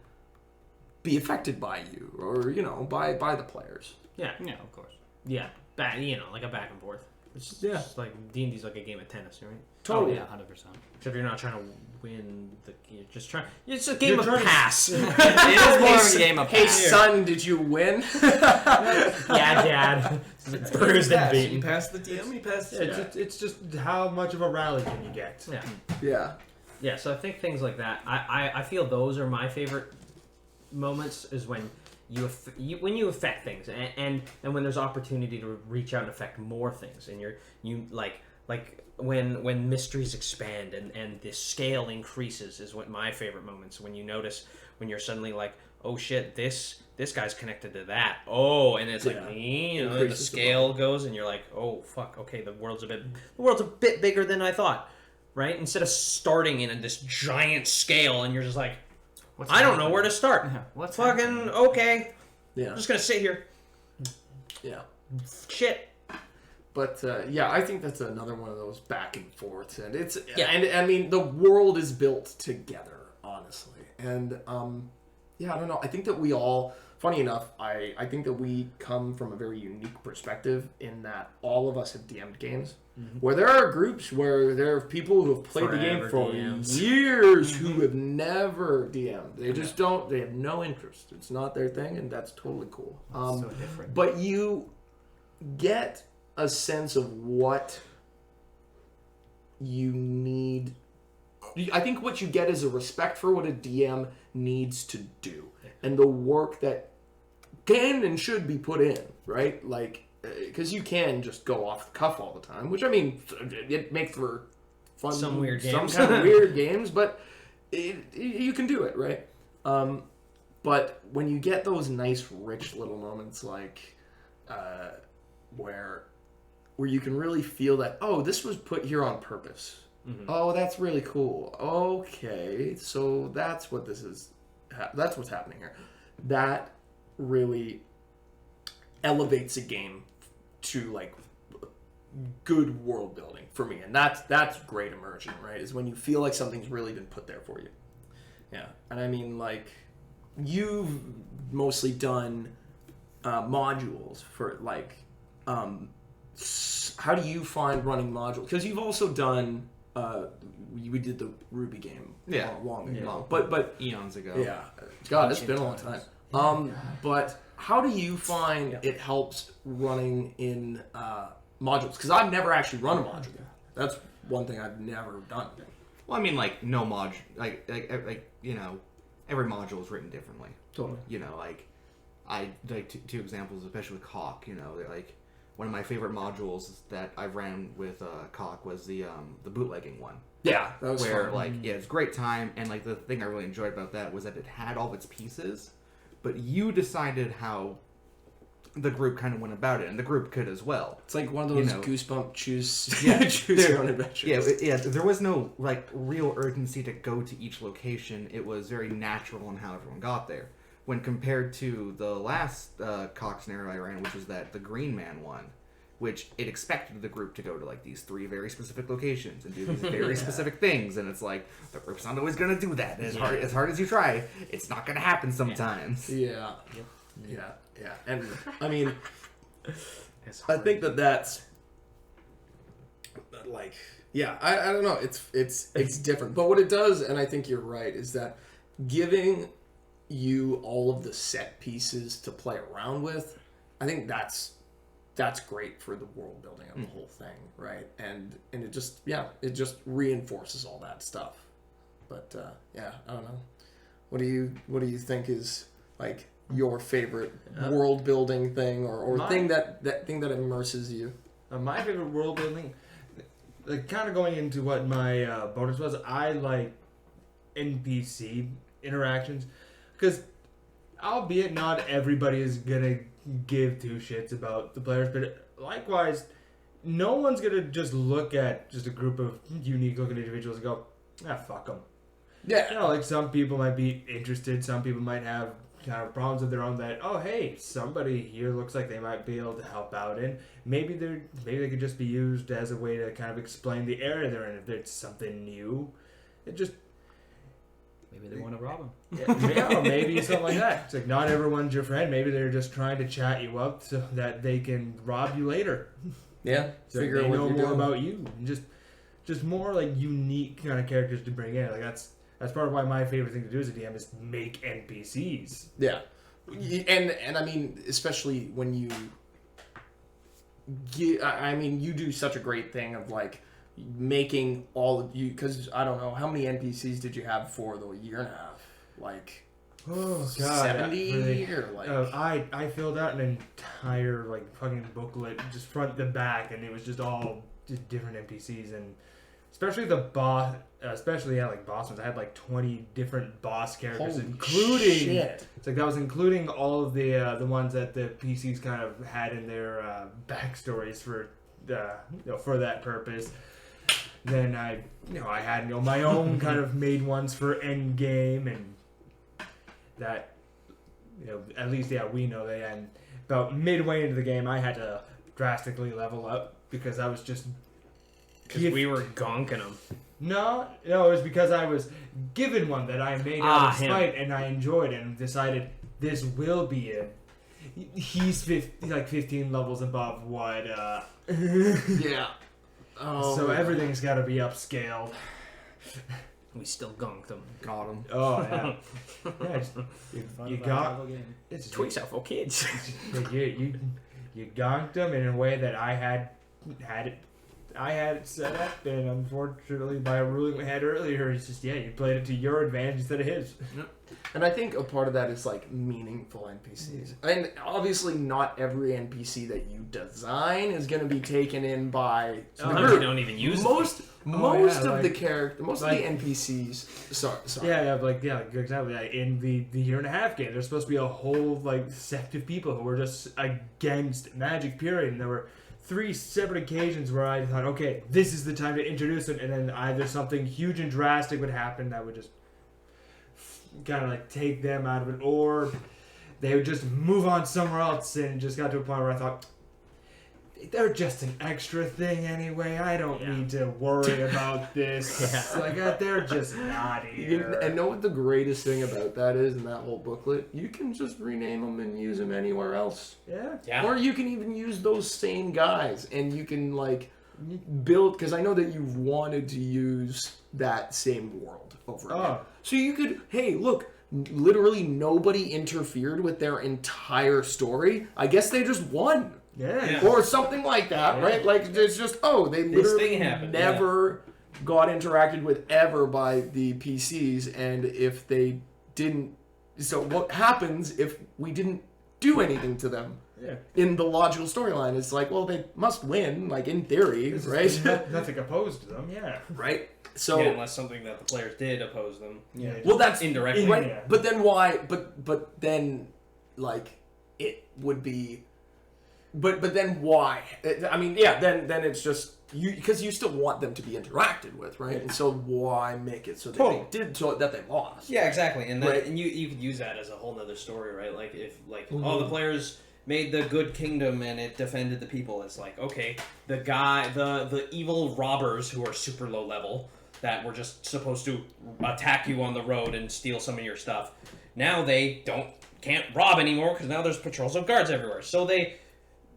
be affected by you, or by the players. Yeah, of course. yeah, like a back and forth. It's just like D&D's like a game of tennis, right? Totally. Oh, yeah, 100%. Except you're not trying to win you're just trying. It's a game of pass. It is more of a game of Hey pass. son, did you win? Yeah, Dad. Bruised and You beaten. pass the DM, you pass the It's just how much of a rally can you get? Yeah, Yeah. yeah. So I think things like that. I feel those are my favorite moments. Is when when you affect things, and when there's opportunity to reach out and affect more things, and you like when mysteries expand and the scale increases is what my favorite moments. When you notice when you're suddenly like, oh shit, this guy's connected to that. Oh, and it's like the Increases scale goes, and you're like, oh fuck, okay, the world's a bit bigger than I thought, right? Instead of starting in this giant scale, and you're just like, I don't know where to start. Yeah, what's fucking happening? okay? Yeah. I'm just gonna sit here. Yeah. Shit. But I think that's another one of those back and forths, and it's Yeah. and I mean the world is built together, honestly, and I don't know. I think that we all, funny enough, I think that we come from a very unique perspective in that all of us have DM'd games, where there are groups where there are people who have played the game Forever for DMs. years who have never DM'd. They just don't. They have no interest. It's not their thing, and that's totally cool. So different. But you get a sense of what you need. I think what you get is a respect for what a DM needs to do and the work that can and should be put in, right? Like, because you can just go off the cuff all the time, which I mean, it makes for fun, Some weird games. some kind of weird games, but you can do it, right? But when you get those nice, rich little moments like where you can really feel that, oh, this was put here on purpose. Mm-hmm. Oh, that's really cool. Okay, so that's what this is. That's what's happening here. That really elevates a game to like good world building for me, and that's great immersion, right? Is when you feel like something's really been put there for you. Yeah, and I mean, like, you've mostly done modules for like. How do you find running modules? Because you've also done. We did the Ruby game long ago, but eons ago. yeah, God, it's been a long time. But how do you find it helps running in modules? Because I've never actually run a module. That's one thing I've never done. Well, I mean, like no module, like every module is written differently. Totally. I like two examples, especially with Cock. They're like one of my favorite modules that I ran with Cock was the bootlegging one. Yeah, that was where fun. it's a great time, and like the thing I really enjoyed about that was that it had all of its pieces, but you decided how the group kind of went about it, and the group could as well. It's like one of those goosebump choose choose your own adventures. Yeah. There was no like real urgency to go to each location. It was very natural in how everyone got there. When compared to the last Cock scenario I ran, which was the Green Man one, which it expected the group to go to like these 3 very specific locations and do these very specific things, and it's like the group's not always going to do that. As hard as you try, it's not going to happen sometimes. Yeah. And I mean, I think that's like, I don't know. It's different, but what it does, and I think you're right, is that giving you all of the set pieces to play around with, I think that's that's great for the world building of the whole thing, right? And it just reinforces all that stuff. But I don't know. What do you think is like your favorite world building thing or thing that immerses you? My favorite world building, like kind of going into what my bonus was, I like NPC interactions because, albeit not everybody is gonna give two shits about the players, but likewise, no one's gonna just look at just a group of unique looking individuals and go, fuck them. Yeah. You know, like some people might be interested, some people might have kind of problems of their own that, oh hey, somebody here looks like they might be able to help out in. Maybe they could just be used as a way to kind of explain the area they're in if there's something new. It just Maybe they want to rob him. yeah, maybe something like that. It's like not everyone's your friend. Maybe they're just trying to chat you up so that they can rob you later. Yeah, So they know more about you. And just more like unique kind of characters to bring in. Like that's part of why my favorite thing to do as a DM is make NPCs. Yeah, and I mean, especially when you you do such a great thing of like making all of you, because I don't know how many NPCs did you have for the year and a half, like oh god, 70 or like I filled out an entire like fucking booklet just front to back, and it was just all just different NPCs, and especially the boss, like boss ones. I had like 20 different boss characters, Holy including shit. It's like that was including all of the ones that the PCs kind of had in their backstories for that purpose. Then I had my own kind of made ones for end game, and that at least we know that. And about midway into the game, I had to drastically level up because I was just because we were gonking them. No, it was because I was given one that I made out of spite, and I enjoyed it and decided this will be it. He's 15 levels above what. Yeah. Oh, so everything's got to be upscaled. We still gonked them. Got him. Oh yeah. You got It's Tweaks out for kids. you gonked them in a way that I had it set up, and unfortunately, by a ruling we had earlier, it's just you played it to your advantage instead of his. Yep. And I think a part of that is like meaningful NPCs, and obviously not every NPC that you design is going to be taken in by the Sometimes group. you don't even use most them. of like- the character, most of the NPCs. Sorry. Yeah, exactly. In the year and a half game, there's supposed to be a whole sect of people who were just against magic. Period, and there were 3 separate occasions where I thought, okay, this is the time to introduce them, and then either something huge and drastic would happen that would just kind of take them out of it, or they would just move on somewhere else, and just got to a point where I thought, they're just an extra thing anyway. I don't need to worry about this. They're just not here. And know what the greatest thing about that is in that whole booklet? You can just rename them and use them anywhere else. Yeah. Or you can even use those same guys, and you can build, because I know that you've wanted to use that same world over again. So you could, hey, look, literally nobody interfered with their entire story. I guess they just won. Yeah. Or something like that, right? It's just, they literally never got interacted with ever by the PCs, and if they didn't... So what happens if we didn't do anything to them? Yeah. In the logical storyline, it's they must win, in theory, right? Nothing opposed to them, yeah. Right? So... Yeah, unless something that the players did oppose them. Yeah. Well, that's... indirectly. Right? Yeah. But then why... But then, it would be... But then why? Then it's just because you still want them to be interacted with, right? And so why make it so that that they lost? Yeah, exactly. And Right. and you could use that as a whole nother story, right? If the players made the good kingdom and it defended the people, it's okay, the evil robbers who are super low level that were just supposed to attack you on the road and steal some of your stuff, now they can't rob anymore because now there's patrols of guards everywhere. So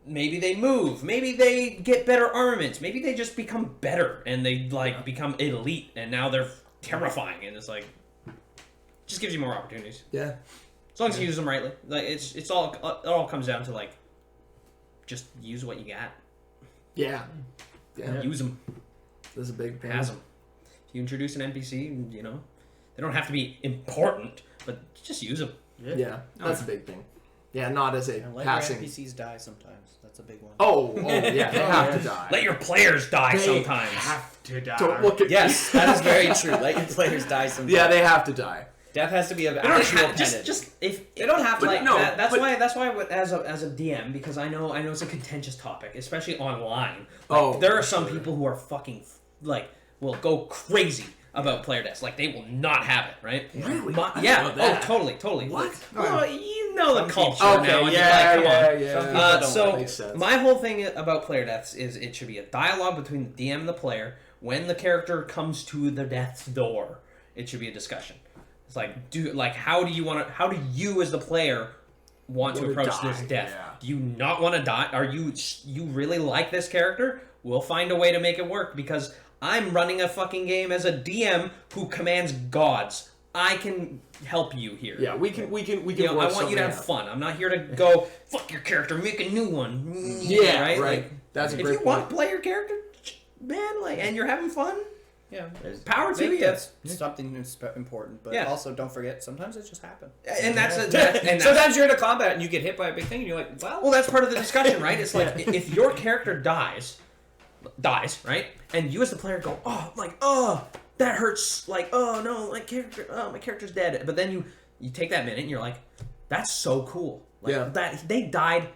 maybe they move. Maybe they get better armaments. Maybe they just become better and they become elite, and now they're terrifying. And it's just gives you more opportunities. Yeah. As long as you use them rightly. It all comes down to just use what you got. Yeah. Use them. This is a big thing. Has them. If you introduce an NPC, you know, they don't have to be important, but just use them. Yeah, that's a big thing. Yeah, not as a And let passing. your NPCs die sometimes. That's a big one. Oh, yeah, they have to die. Let your players die They sometimes. Have to die. Don't look at Yes, that is very true. Let your players die sometimes. Yeah, they have to die. Death has to be an They don't actual have, penance. just if They don't have to. like no, that's but- why as a DM, because I know it's a contentious topic, especially online. Oh, there are for some sure. people who are fucking will go crazy about player deaths. Like they will not have it, right? Really? My- I didn't yeah. know that. Oh, totally. What? Well, you know the Some culture people- now. Okay, and yeah, you're like, come on. yeah. Some people don't So Makes sense. my whole thing about player deaths is it should be a dialogue between the DM and the player. When the character comes to the death's door, it should be a discussion. It's like, how do you as the player want to Wanna approach die, this death? yeah. Do you not want to die? Are you really like this character? We'll find a way to make it work because I'm running a fucking game as a DM who commands gods. I can help you here. Yeah, we can You know, work I want you to have something fun. I'm not here to go fuck your character, make a new one. Yeah, right. right. Like, That's a if great you point. want to play your character, man, and you're having fun, Yeah. power to Maybe you. that's something important, but Yeah. also don't forget, sometimes it just happens. And that's Sometimes you're in a combat and you get hit by a big thing and you're like, well, that's part of the discussion, right? It's like if your character dies, right? And you as the player go, oh, that hurts. Like, oh no, my character's dead. But then you take that minute and you're like, that's so cool. Like, Yeah. that they died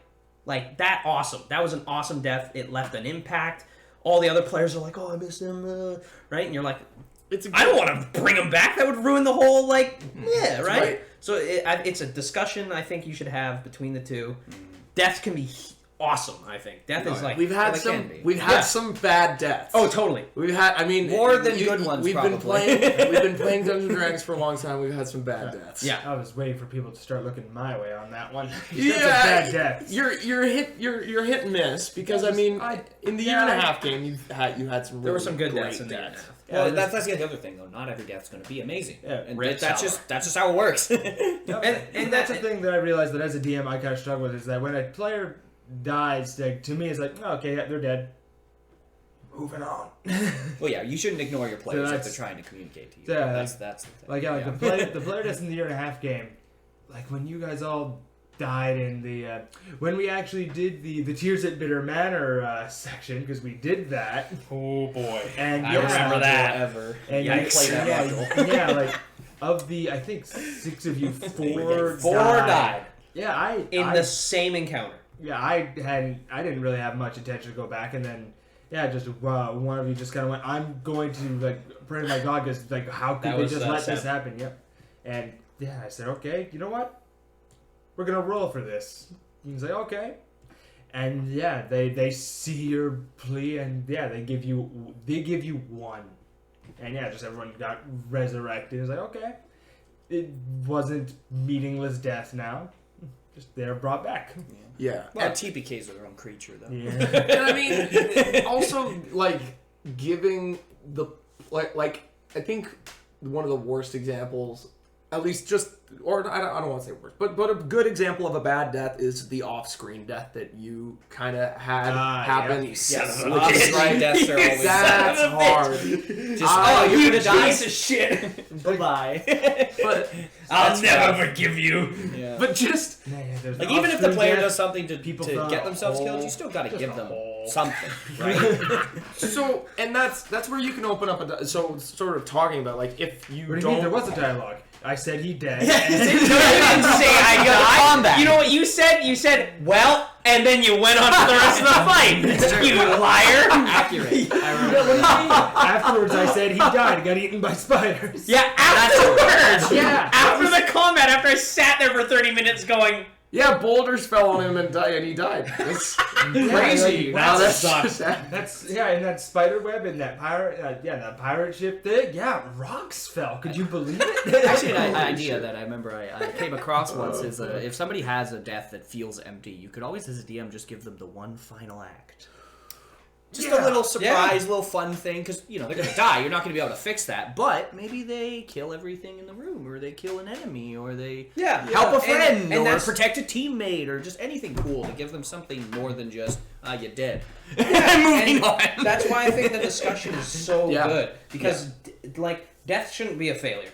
like that. Awesome. That was an awesome death. It left an impact. All the other players are like, oh, I miss him, right? And you're like, I don't want to bring him back. That would ruin the whole, right? right. So it's a discussion I think you should have between the two. Death can be awesome, I think. Death is like... We've had Well, it can be. We've had some bad deaths. Oh, totally. We've had. I mean, More than good ones, We've been probably. playing. We've been playing Dungeons and Dragons for a long time. We've had some bad deaths. Yeah. I was waiting for people to start looking my way on that one. Yeah, That's a bad death. You're hit and miss because I mean, in the year and a half game, you had some. There were really some good great deaths in there. well, that's the other thing, though. Not every death's going to be amazing. Yeah. And Rip that's Sour. just how it works. And that's the thing that I realized that as a DM I kind of struggle with is that when a player dies, like, to me it's like, oh, okay, yeah, they're dead. Moving on. Well, yeah, you shouldn't ignore your players if that's- they're trying to communicate to you. Yeah, That's the thing. Like, yeah, like the player deaths in the year and a half game, like when you guys all died in the when we actually did the Tears at Bitter Manor section, because we did that. Oh boy. And I yeah, remember that. Ever. And Yikes. you Play that module. yeah, like of the I think 6 of you, 4 Four died Yeah, I in the same encounter. Yeah, I didn't really have much intention to go back, and then just one of you just kind of went, I'm going to like pray to my God, because like how could That they was, just let this Seb. happen? Yep. And yeah, I said, okay, you know what? We're gonna roll for this. And he's like, okay. And yeah, they see your plea, and yeah, they give you 1. And yeah, just everyone got resurrected. It's like, okay, it wasn't meaningless death now. Just they're brought back. Yeah. Well, TPKs are their own creature, though. Yeah. And I mean, also like giving the like I think one of the worst examples, at least I don't want to say worst, but a good example of a bad death is the off-screen death that you kind of had happen. yeah. You son of a Off-screen bitch. deaths are always That's Son of a hard. Just, you're gonna die. piece of shit. Bye-bye. But I'll never forgive you. Yeah. but just There's Like, an even if the off-screen player death. does something to People get thought, themselves killed, you still gotta give them something, right? so, and that's where you can open up so sort of talking about like if you What do you don't. mean? There was a dialogue. I said he dead. You didn't say I died. combat. You know what you said? You said, well, and then you went on for the rest of the fight. You liar. Accurate. I remember. What do you mean? Afterwards, I said he died. Got eaten by spiders. Yeah, afterwards. Yeah. After the combat, after I sat there for 30 minutes going, Yeah, boulders fell on him and he died. That's crazy. like, Wow, that that's sucks. sad. That's in that spider web and that pirate, that pirate ship thing. Yeah, rocks fell. Could you believe it? Actually, an idea that I remember I came across once is if somebody has a death that feels empty, you could always, as a DM, just give them the one final act. Just a little surprise, little fun thing, because, you know, they're going to die. You're not going to be able to fix that. But maybe they kill everything in the room, or they kill an enemy, or they help a friend, or protect a teammate, or just anything cool to give them something more than just, you're dead. Moving on. That's why I think the discussion is so good. Because, like, death shouldn't be a failure.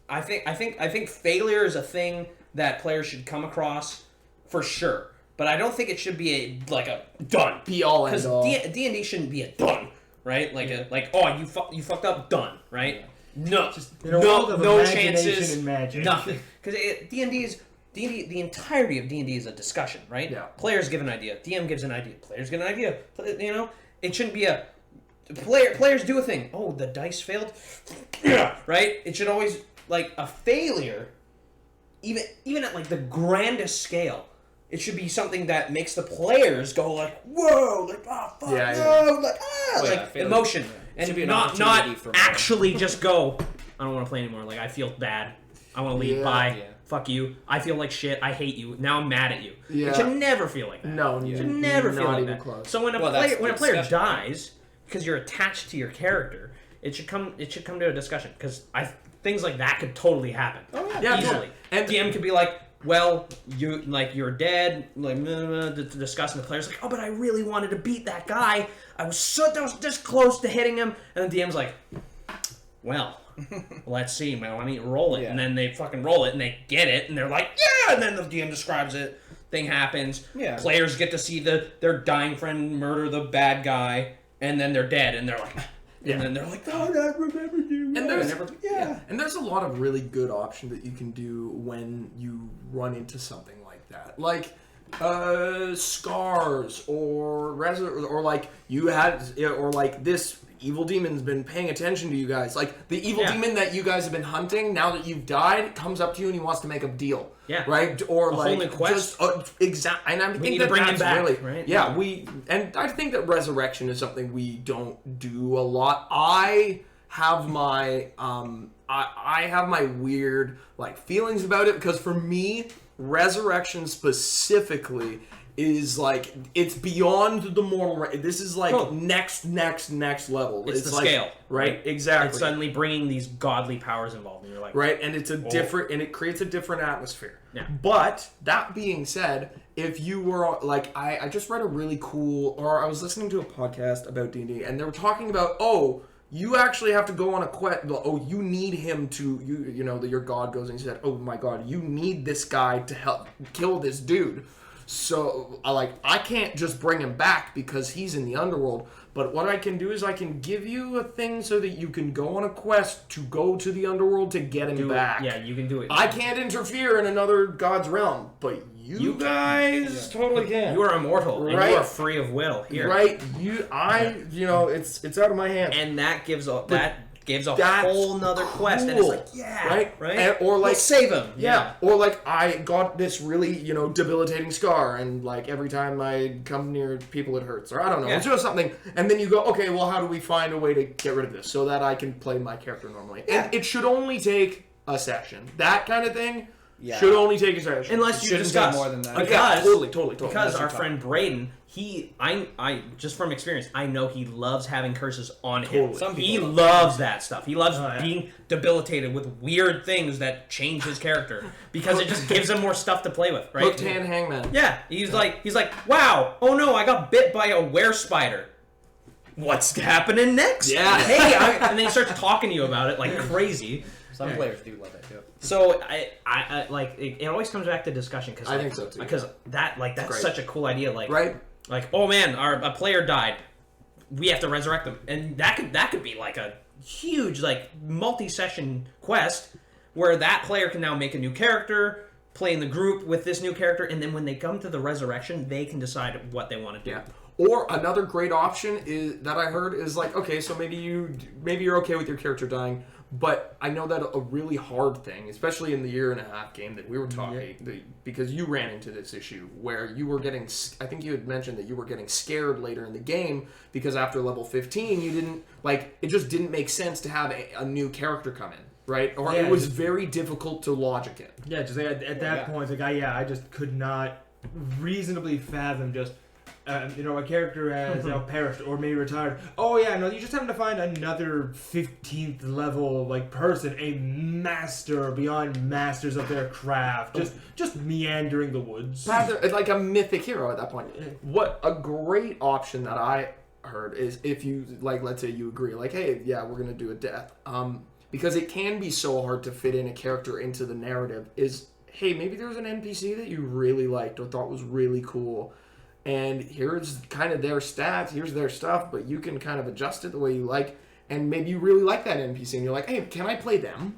I think failure is a thing that players should come across for sure. But I don't think it should be a done. Be all and all. Because D&D shouldn't be a done, right? You fucked up, done, right? No, no chances, nothing. Because D&D, the entirety of D&D is a discussion, right? Yeah. Players give an idea, DM gives an idea, players give an idea. You know, it shouldn't be a players do a thing. Oh, the dice failed, right? It should always a failure, even at the grandest scale. It should be something that makes the players go whoa, fuck, emotion, and not actually just go, I don't want to play anymore. I feel bad. I want to leave. Bye. Yeah. Fuck you. I feel like shit. I hate you. Now I'm mad at you. Yeah. It should never feel like that. No, it should never feel like that. Close. So when a player dies, because you're attached to your character, it should come to a discussion, because things like that could totally happen. Oh yeah, easily. And DM could be like, well, you're dead, discussing the players oh, but I really wanted to beat that guy. I was this close to hitting him, and the DM's like, well, let's see, man, let me roll it, and then they fucking roll it, and they get it, and they're like, yeah, and then the DM describes it, thing happens, players get to see their dying friend murder the bad guy, and then they're dead, and they're like, and then they're like, oh, I remember you. And there's a lot of really good options that you can do when you run into something like that. Scars, or this evil demon's been paying attention to you guys. The evil demon that you guys have been hunting, now that you've died, comes up to you and he wants to make a deal. Yeah. Right? Or a whole new quest. Exactly. And we need to bring him back. Really, right? Yeah, and I think that resurrection is something we don't do a lot. I have my I have my weird feelings about it, because for me, resurrection specifically is it's beyond the mortal. This is next level. It's the scale, right? Exactly. It's suddenly bringing these godly powers involved, and you're like, right, and it's a different, and it creates a different atmosphere. Yeah. But that being said, if you were I just read a really cool, or I was listening to a podcast about D&D, and they were talking about you actually have to go on a quest. Oh, you need him to your god goes and said, oh my god, you need this guy to help kill this dude. So I can't just bring him back because he's in the underworld. But what I can do is I can give you a thing so that you can go on a quest to go to the underworld to get him back. Yeah, you can do it. I can't interfere in another god's realm, but you guys totally can. You are immortal, right? And you are free of will here. Right? It's out of my hands. And that gives a whole nother quest, and it's right? And, or we'll save him. Yeah. Or I got this really, debilitating scar, and every time I come near people it hurts, or I don't know, it's just something. And then you go, okay, well, how do we find a way to get rid of this so that I can play my character normally? Yeah. And it should only take a session. That kind of thing should only take a session. Unless you discuss more than that. Because, totally. Because our friend Braden, I just from experience, I know he loves having curses on him. He loves that stuff. He loves being debilitated with weird things that change his character, because it just gives him more stuff to play with, right? Hooked hand hangman. Yeah, he's like, wow, oh no, I got bit by a were-spider. What's happening next? Yeah. Hey, and then he starts talking to you about it like crazy. Some players do love it, too. So I it always comes back to discussion, because I think so too. Because that's such a cool idea, right? Oh man, a player died, we have to resurrect them, and that could be a huge multi-session quest where that player can now make a new character, play in the group with this new character, and then when they come to the resurrection, they can decide what they want to do. Yeah. Or another great option is that I heard is okay, so maybe you're okay with your character dying, but I know that a really hard thing, especially in the 1.5 game that we were talking, because you ran into this issue where you were getting, I think you had mentioned that you were getting scared later in the game because after level 15 you didn't, it just didn't make sense to have a new character come in, right? Or it was very difficult to logic it. Yeah, just at that point, I just could not reasonably fathom just, a character has perished or maybe retired. Oh yeah, no, you just happen to find another 15th level person, a master beyond masters of their craft, just meandering the woods. Like a mythic hero at that point. What a great option that I heard is if you let's say you agree, hey, yeah, we're gonna do a death. Because it can be so hard to fit in a character into the narrative. Is hey, maybe there's an NPC that you really liked or thought was really cool. And here's kind of their stats, here's their stuff, but you can kind of adjust it the way you like. And maybe you really like that NPC, and you're like, hey, can I play them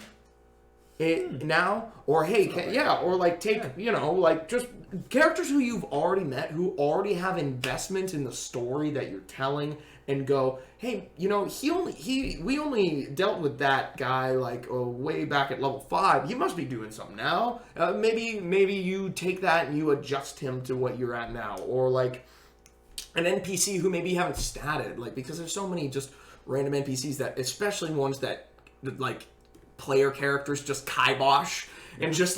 now? Or hey, take just characters who you've already met, who already have investment in the story that you're telling, and go, hey, we only dealt with that guy way back at level 5. He must be doing something now. Maybe you take that and you adjust him to what you're at now, or an NPC who maybe you haven't statted, because there's so many just random NPCs that, especially ones that player characters just kibosh. And just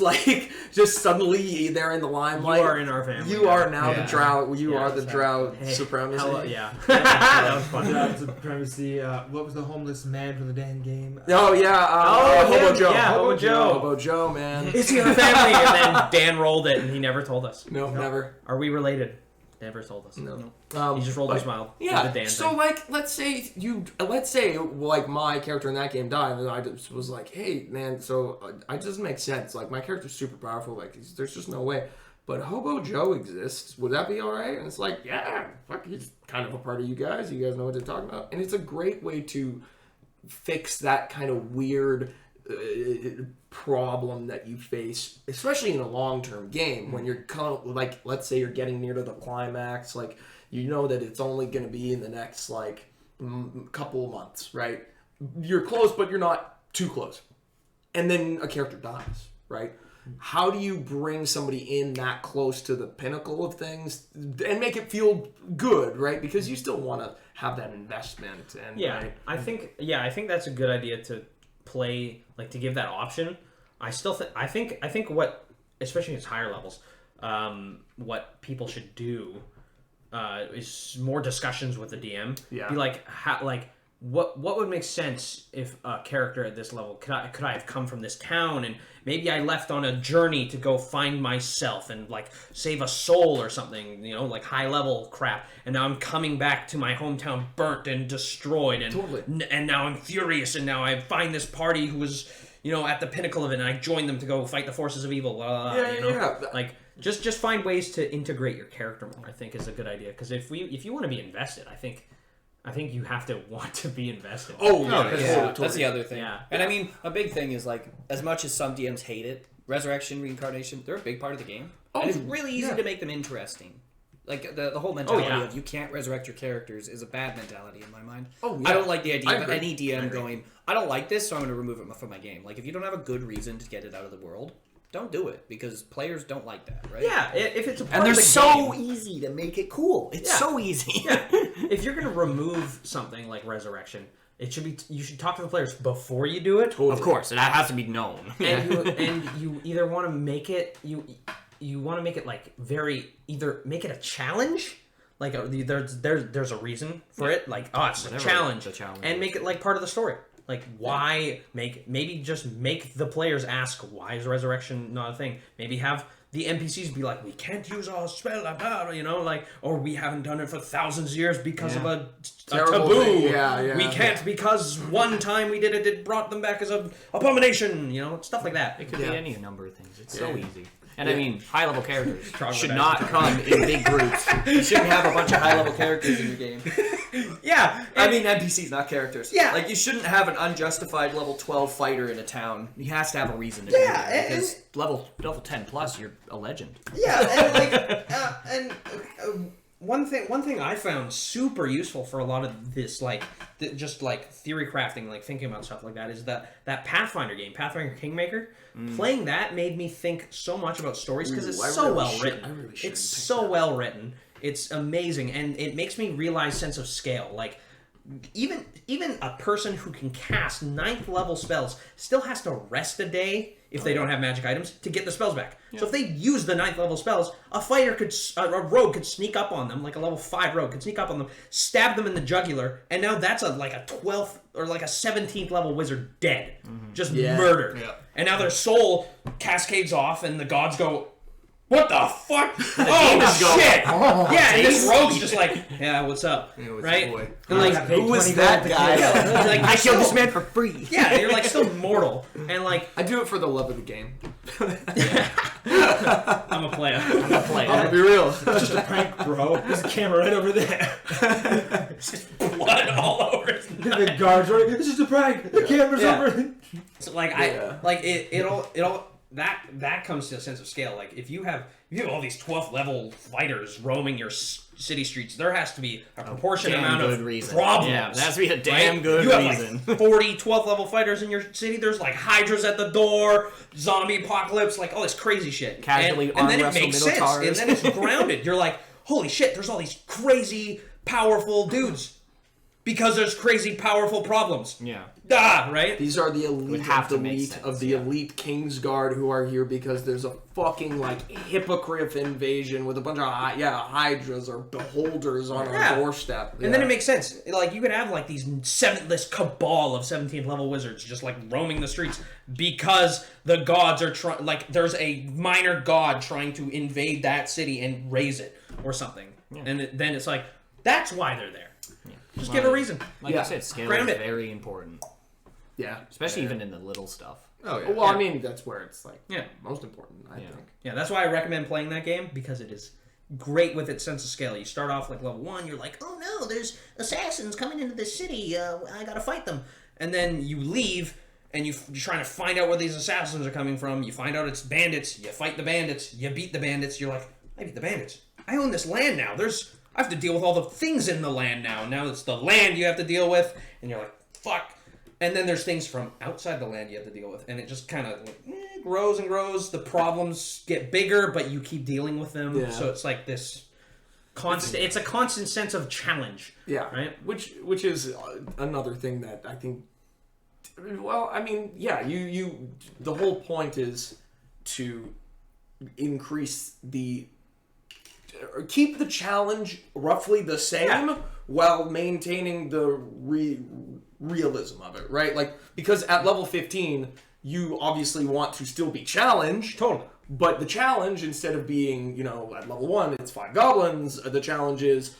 suddenly they're in the limelight. You are in our family. You are now the drought. You are the drought supremacy. That was fun. Drought supremacy. What was the homeless man from the Dan game? Oh yeah. Hobo Joe. Yeah, Hobo Joe. Hobo Joe, man. Is he in our family? And then Dan rolled it, and he never told us. No, never. Are we related? Never told us. No. He just rolled and smiled. Yeah. The Dan so thing. let's say my character in that game died, and I just was like, hey man, so it doesn't make sense. My character's super powerful. There's just no way. But Hobo Joe exists. Would that be all right? And it's yeah, fuck, he's kind of a part of you guys. You guys know what they're talking about, and it's a great way to fix that kind of weird problem that you face, especially in a long-term game when you're let's say you're getting near to the climax, you know that it's only going to be in the next couple of months, right? You're close, but you're not too close, and then a character dies, right? How do you bring somebody in that close to the pinnacle of things and make it feel good, right? Because you still want to have that investment. And right? I think that's a good idea to play, to give that option. I still I think what, especially at higher levels, what people should do is more discussions with the DM. Yeah. Be what would make sense if a character at this level could I have come from this town, and maybe I left on a journey to go find myself and save a soul or something, high level crap, and now I'm coming back to my hometown burnt and destroyed, and totally. And now I'm furious, and now I find this party who was at the pinnacle of it, and I join them to go fight the forces of evil. Just find ways to integrate your character more, I think, is a good idea, because if you want to be invested, I think you have to want to be invested. Oh, yeah. Totally. That's the other thing. Yeah. And I mean, a big thing is as much as some DMs hate it, resurrection, reincarnation, they're a big part of the game. Oh, and it's really easy to make them interesting. The whole mentality of you can't resurrect your characters is a bad mentality in my mind. Oh, yeah. I don't like the idea of any DM going, I don't like this, so I'm going to remove it from my game. If you don't have a good reason to get it out of the world, don't do it, because players don't like that, right? Yeah, if it's a part and they're of the so game, easy to make it cool. It's so easy. Yeah. If you're gonna remove something like resurrection, you should talk to the players before you do it. Of course, and that has to be known. And you either want to make it you want to make it either make it a challenge. There's a reason for it. It's a challenge. And make it part of the story. Why maybe just make the players ask, why is resurrection not a thing? Maybe have the NPCs be we can't use our spell, or we haven't done it for thousands of years because of a taboo. Thing. We can't because one time we did it, it brought them back as an abomination, stuff like that. It could be any number of things. It's so easy. And I mean, high-level characters should not come in big groups. You shouldn't have a bunch of high-level characters in your game. Yeah. I mean, NPCs, not characters. Yeah. You shouldn't have an unjustified level 12 fighter in a town. He has to have a reason to do that. Because level 10 plus, you're a legend. Yeah, and one thing I found super useful for a lot of this, just theory crafting, thinking about stuff like that, is that Pathfinder game, Pathfinder Kingmaker. Playing that made me think so much about stories, because it's so well written. It's so well written. It's amazing, and it makes me realize sense of scale. Even a person who can cast 9th level spells still has to rest a day if they don't have magic items, to get the spells back. So if they use the 9th level spells, a rogue could sneak up on them, like a level 5 rogue could sneak up on them, stab them in the jugular, and now that's like a 12th or like a 17th level wizard dead. Just murdered. Yeah. And now their soul cascades off, and the gods go, what the fuck? Oh, shit! Yeah, and this rogue's just like, yeah, what's up? Yeah, what's right? up, boy? And like, Who was that guy? yeah, like, I killed this man for free. Yeah, you're like still mortal. And like, I do it for the love of the game. I'm a player. I'm a player. I'm gonna be real. It's just a prank, bro. There's a camera right over there. Blood all over his The guards right. This is a prank. The camera's Yeah. over. So like it'll that comes to a sense of scale. Like if you have all these 12th level fighters roaming your city streets, there has to be a proportionate damn amount good of reason. problems. Yeah, there has to be a damn right? good you have reason. Like 40 12th level fighters in your city. There's like hydras at the door, zombie apocalypse, like all this crazy shit. Casually and then it arm wrestle makes sense. minotaurs. And then it's grounded. You're like, holy shit, there's all these crazy powerful dudes because there's crazy powerful problems. Yeah. Right? These are the elite have of to the make elite sense, of the yeah. elite Kingsguard who are here because there's a fucking like hippogriff invasion with a bunch of hydras or beholders on our doorstep. And then it makes sense. Like you could have like this cabal of 17th level wizards just like roaming the streets because the gods are trying. Like there's a minor god trying to invade that city and raise it or something. Yeah. And then it's like that's why they're there. Yeah. Just give a reason. Like I said, scale Ground is it. very important, yeah, especially even in the little stuff. Oh yeah. well, I mean that's where it's like Yeah. most important. I think. Yeah, that's why I recommend playing that game because it is great with its sense of scale. You start off like level 1, you're like, oh no, there's assassins coming into this city. I gotta fight them. And then you leave and you're trying to find out where these assassins are coming from. You find out it's bandits. You fight the bandits. You beat the bandits. You're like, I beat the bandits. I own this land now. I have to deal with all the things in the land now. Now it's the land you have to deal with. And you're like, fuck. And then there's things from outside the land you have to deal with. And it just kind of grows and grows. The problems get bigger, but you keep dealing with them. Yeah. So it's like this constant... It's a constant sense of challenge. Yeah, right. Which is another thing that I think. Well, I mean, yeah, you. The whole point is to increase keep the challenge roughly the same while maintaining the realism of it, right? Like because at level 15, you obviously want to still be challenged. Totally. But the challenge, instead of being, at level 1, it's 5 goblins, the challenge is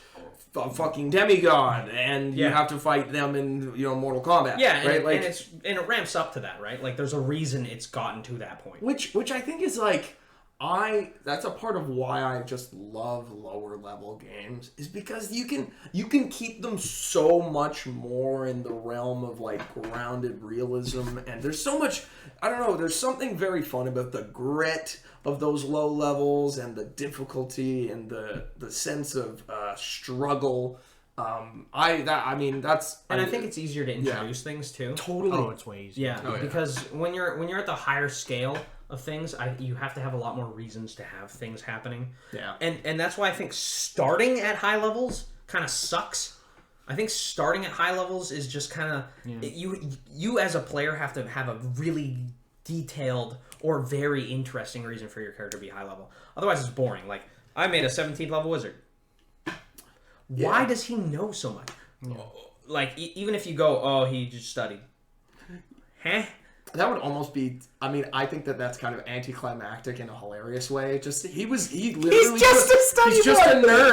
a fucking demigod, and you have to fight them in, Mortal Kombat. Yeah, and, right? and it ramps up to that, right? Like, there's a reason it's gotten to that point. Which I think is like, that's a part of why I just love lower level games, is because you can keep them so much more in the realm of like grounded realism, and there's so much, I don't know, there's something very fun about the grit of those low levels and the difficulty and the sense of struggle. I think it's easier to introduce things too. Totally. Oh, it's way easier. Yeah, because when you're at the higher scale of things, you have to have a lot more reasons to have things happening. Yeah. And that's why I think starting at high levels kind of sucks. I think starting at high levels is just kind of you as a player have to have a really detailed or very interesting reason for your character to be high level. Otherwise, it's boring. Like I made a 17th level wizard. Why does he know so much? Yeah. Like even if you go, oh, he just studied. Huh? That would almost be. I mean, I think that's kind of anticlimactic in a hilarious way. He's just a nerd.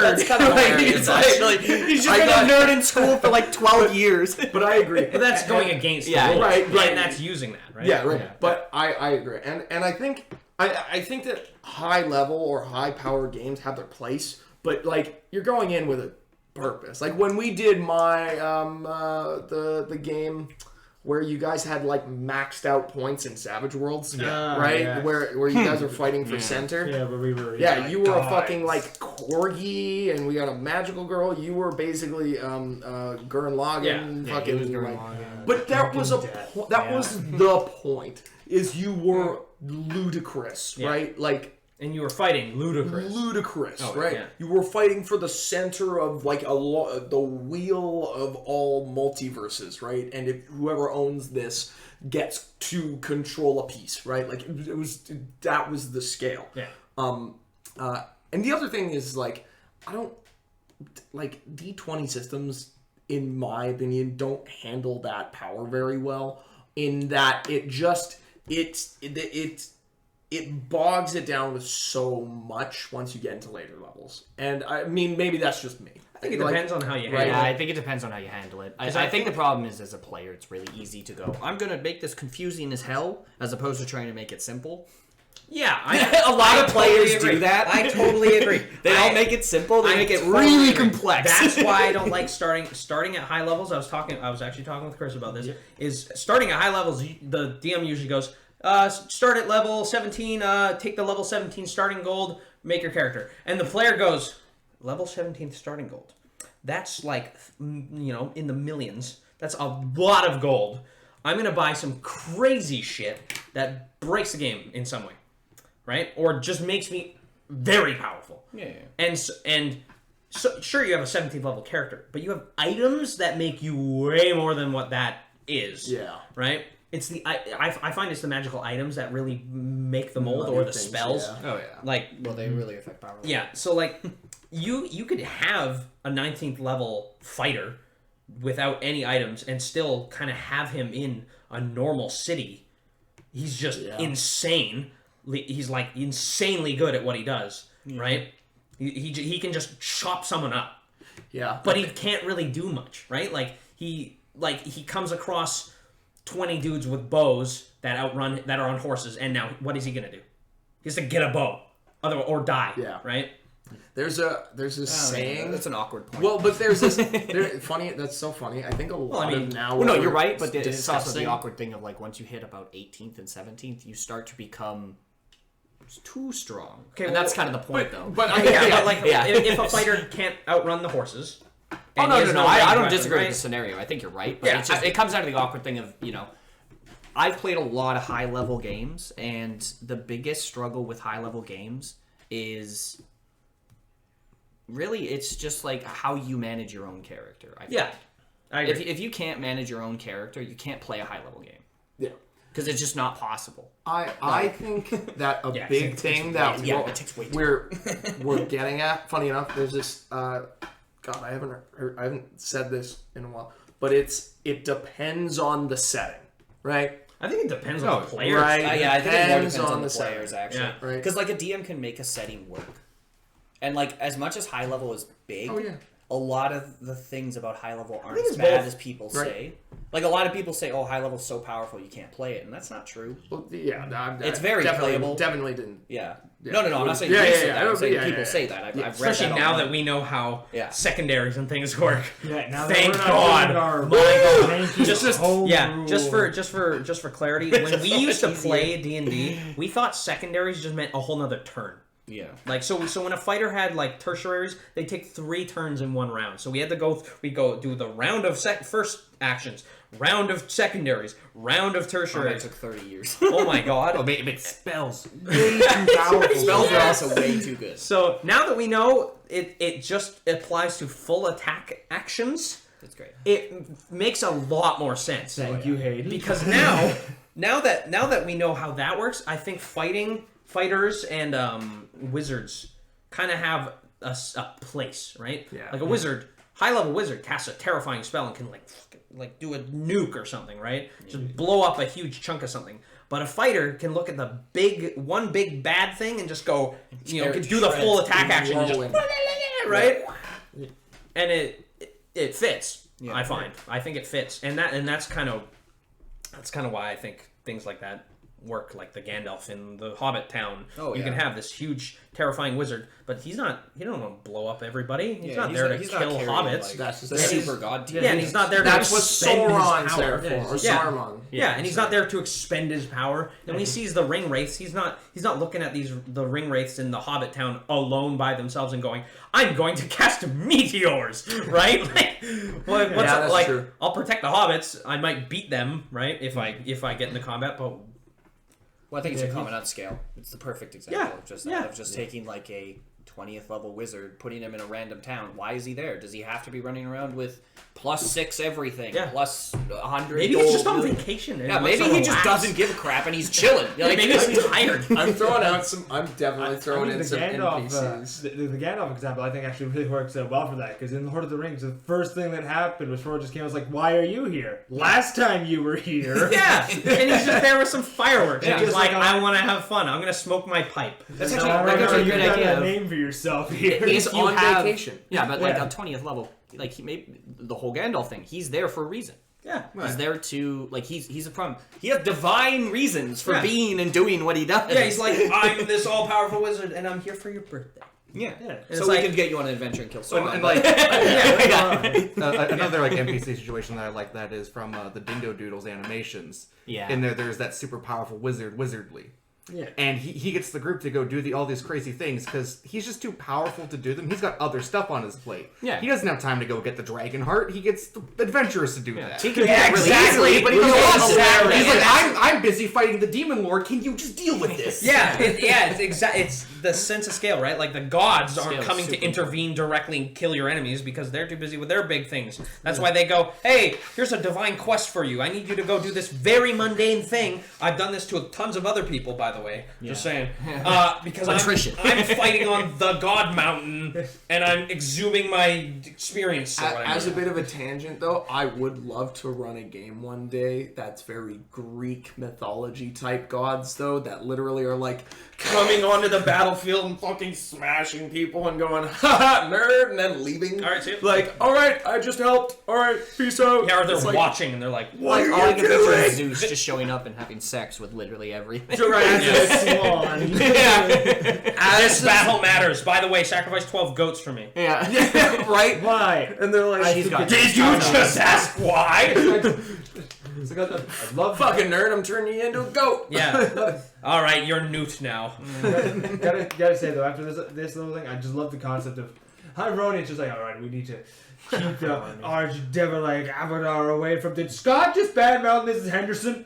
That's kind of hilarious, actually. He's just been a nerd in school for like 12 years. But I agree. But that's going against the rules. Right. And that's using that, right? Yeah, right. Yeah. But I agree, and I think that high level or high power games have their place, but like you're going in with a purpose. Like when we did my the game where you guys had like maxed out points in Savage Worlds, right? Yeah. Where you guys were fighting for center. Yeah, but we were. You were a fucking like corgi, and we got a magical girl. You were basically Gurren Lagann, fucking. But that was the point. Is you were ludicrous, right? Like And you were fighting ludicrous, right? Yeah. You were fighting for the center of like the wheel of all multiverses, right? And if whoever owns this gets to control a piece, right? Like that was the scale. Yeah. And the other thing is like I don't like D20 systems, in my opinion, don't handle that power very well. In that it bogs it down with so much once you get into later levels. And I mean, maybe that's just me. I think it depends on how you handle Right. Yeah, it. I think it depends on how you handle it. I I think the problem is, as a player, it's really easy to go, I'm going to make this confusing as hell, as opposed to trying to make it simple. Yeah, A lot of players totally agree. do that. I totally agree. They don't make it simple, they I make it totally really agree. complex. That's why I don't like starting at high levels. I was actually talking with Chris about this. Is starting at high levels, the DM usually goes, start at level 17, take the level 17 starting gold, make your character. And the player goes, level 17 starting gold. That's like, in the millions. That's a lot of gold. I'm going to buy some crazy shit that breaks the game in some way. Right? Or just makes me very powerful. Yeah. And so, sure, you have a 17th level character, but you have items that make you way more than what that is. Yeah. Right? It's I find it's the magical items that really make the mold, or the things, spells. yeah. Oh yeah. Like, Well, they really affect power. yeah, so like you could have a 19th level fighter without any items and still kind of have him in a normal city. He's just insane. He's like insanely good at what he does, right? He can just chop someone up. Yeah. But he can't really do much, right? Like he comes across 20 dudes with bows that are on horses, and now what is he gonna do? He has to get a bow, or die. Yeah. Right. There's this saying. That's an awkward point. Well, but there's this funny. That's so funny. I think a lot of now. Well, no, what you're we're right, but it's also the discussing- awkward thing of like once you hit about 18th and 17th, you start to become too strong. Okay, and that's kind of the point, though. But If a fighter can't outrun the horses. Oh, and no, he no, has no. range I don't weapon, disagree right? with the scenario. I think you're right. But Yeah, it's just, it comes down to the awkward thing of, I've played a lot of high-level games, and the biggest struggle with high-level games is really, it's just like how you manage your own character. I think. Yeah. I agree. If you can't manage your own character, you can't play a high-level game. Yeah. Because it's just not possible. I think that a Yeah, big it takes thing that it takes way too we're getting at. Funny enough, there's this. God, I haven't said this in a while, but it depends on the setting, right? I think it depends on the players. right. Yeah, I think it more Depends depends on on the the players, setting. actually. Yeah. Right. Because, like, a DM can make a setting work. And, like, as much as high level is big, a lot of the things about high level aren't think as it's bad both. as people Right. say. Like, a lot of people say, oh, high level's so powerful you can't play it. And that's not true. Well, yeah, It's very playable. Definitely didn't. Yeah. Yeah. No, I'm not saying Yeah, you yeah, say yeah. that. I'm saying Yeah, people yeah, say yeah. that. I've Yeah. read Especially that now online. that we know how Yeah. secondaries and things work. Yeah, now Thank that we're God. not our My God. just home rule. Just for clarity, when we used to play D&D, we thought secondaries just meant a whole nother turn. Yeah. Like so when a fighter had like tertiaries, they take 3 turns in one round. So we had to go do the round of first actions, round of secondaries, round of That tertiaries. took 30 years. Oh my God. Oh, but spells. Way too powerful. Spells are also way too good. So now that we know it just applies to full attack actions, That's great. it makes a lot more sense. Thank you, Hayden. Because now that we know how that works, I think fighters and wizards kind of have a place, right? Yeah. Like a wizard, high level wizard casts a terrifying spell and can like do a nuke or something, right? Just blow up a huge chunk of something. But a fighter can look at the one big bad thing and just go, can do the full attack action, and just, right? And it fits. Yeah. I find. I think it fits, and that's kind of why I think things like that work, like the Gandalf in the Hobbit town. Oh, you can yeah. have this huge, terrifying wizard, but he don't want to blow up everybody. He's Yeah, not he's there not- to he's not kill carrying, hobbits. like, That's just the that is- super god tier. Yeah, and he's not there to That's what expend his Sauron's power. there for, or Yeah. Saruman. Yeah, and he's not there to expend his power. And when he sees the ring wraiths, he's not looking at the ring wraiths in the Hobbit town alone by themselves and going, "I'm going to cast meteors," right? Like, that's like true. I'll protect the hobbits. I might beat them, right? If I get into combat, but Well, I think it's a commandant scale. It's the perfect example Yeah, of just taking like a 20th level wizard, putting him in a random town. Why is he there? Does he have to be running around with +6 everything, plus 100? Maybe he's just on vacation. Yeah, maybe he just doesn't give a crap and he's chilling. Like, maybe he's tired. I'm throwing out some. I'm definitely throwing in the some Gandalf, NPCs. the Gandalf example, I think actually really works well for that because in Lord of the Rings, the first thing that happened was Frodo just came. I was like, "Why are you here? Last time you were here." Yeah, and he's just there with some fireworks. Yeah, And he's just like, like I want to have fun. I'm gonna smoke my pipe. That's No, actually a you've good got idea. a name for yourself here. He's on vacation. Yeah, but like Yeah. on 20th level, like he made the whole Gandalf thing. He's there for a reason. Yeah. He's there to like he's a problem. He has divine reasons for Yeah. being and doing what he does. Yeah, he's like, I'm this all-powerful wizard, and I'm here for your birthday. yeah. It's So like- we can get you on an adventure and kill Sauron. And like Yeah. another like NPC situation that I like that is from the Dingo Doodles animations. Yeah. In there's that super powerful wizardly. Yeah. And he gets the group to go do all these crazy things because he's just too powerful to do them. He's got other stuff on his plate. Yeah. He doesn't have time to go get the dragon heart. He gets the adventurers to do that. He can do that really exactly. easily, but he Yeah, doesn't exactly. want He's to. like, I'm busy fighting the demon lord. Can you just deal with this? Yeah, it's the sense of scale, right? Like the gods Scale aren't is coming to super intervene directly and kill your enemies because they're too busy with their big things. That's why they go, hey, here's a divine quest for you. I need you to go do this very mundane thing. I've done this to tons of other people, by the way. Just saying. Because Attrition. I'm fighting on the god mountain and I'm exhuming my experience. Or whatever. As a bit of a tangent, though, I would love to run a game one day that's very Greek mythology type gods, though, that literally are like coming onto the battlefield and fucking smashing people and going, haha, nerd, and then leaving. All right, see? Like, alright, I just helped. Alright, peace out. Yeah, or they're It's like, watching and they're like, what All are I you can picture is doing? Zeus just showing up and having sex with literally everything. As a swan. this battle matters. By the way, sacrifice 12 goats for me. Yeah. Right? Why? And they're like, She's got Did you just ask why? It's like, I love fucking nerd, I'm turning you into a goat. Yeah. All right, you're newt now. gotta say though, after this little thing, I just love the concept of how Ronan's just like, all right, we need to keep the arch-devil-like avatar away from. Did Scott just badmouth Mrs. Henderson?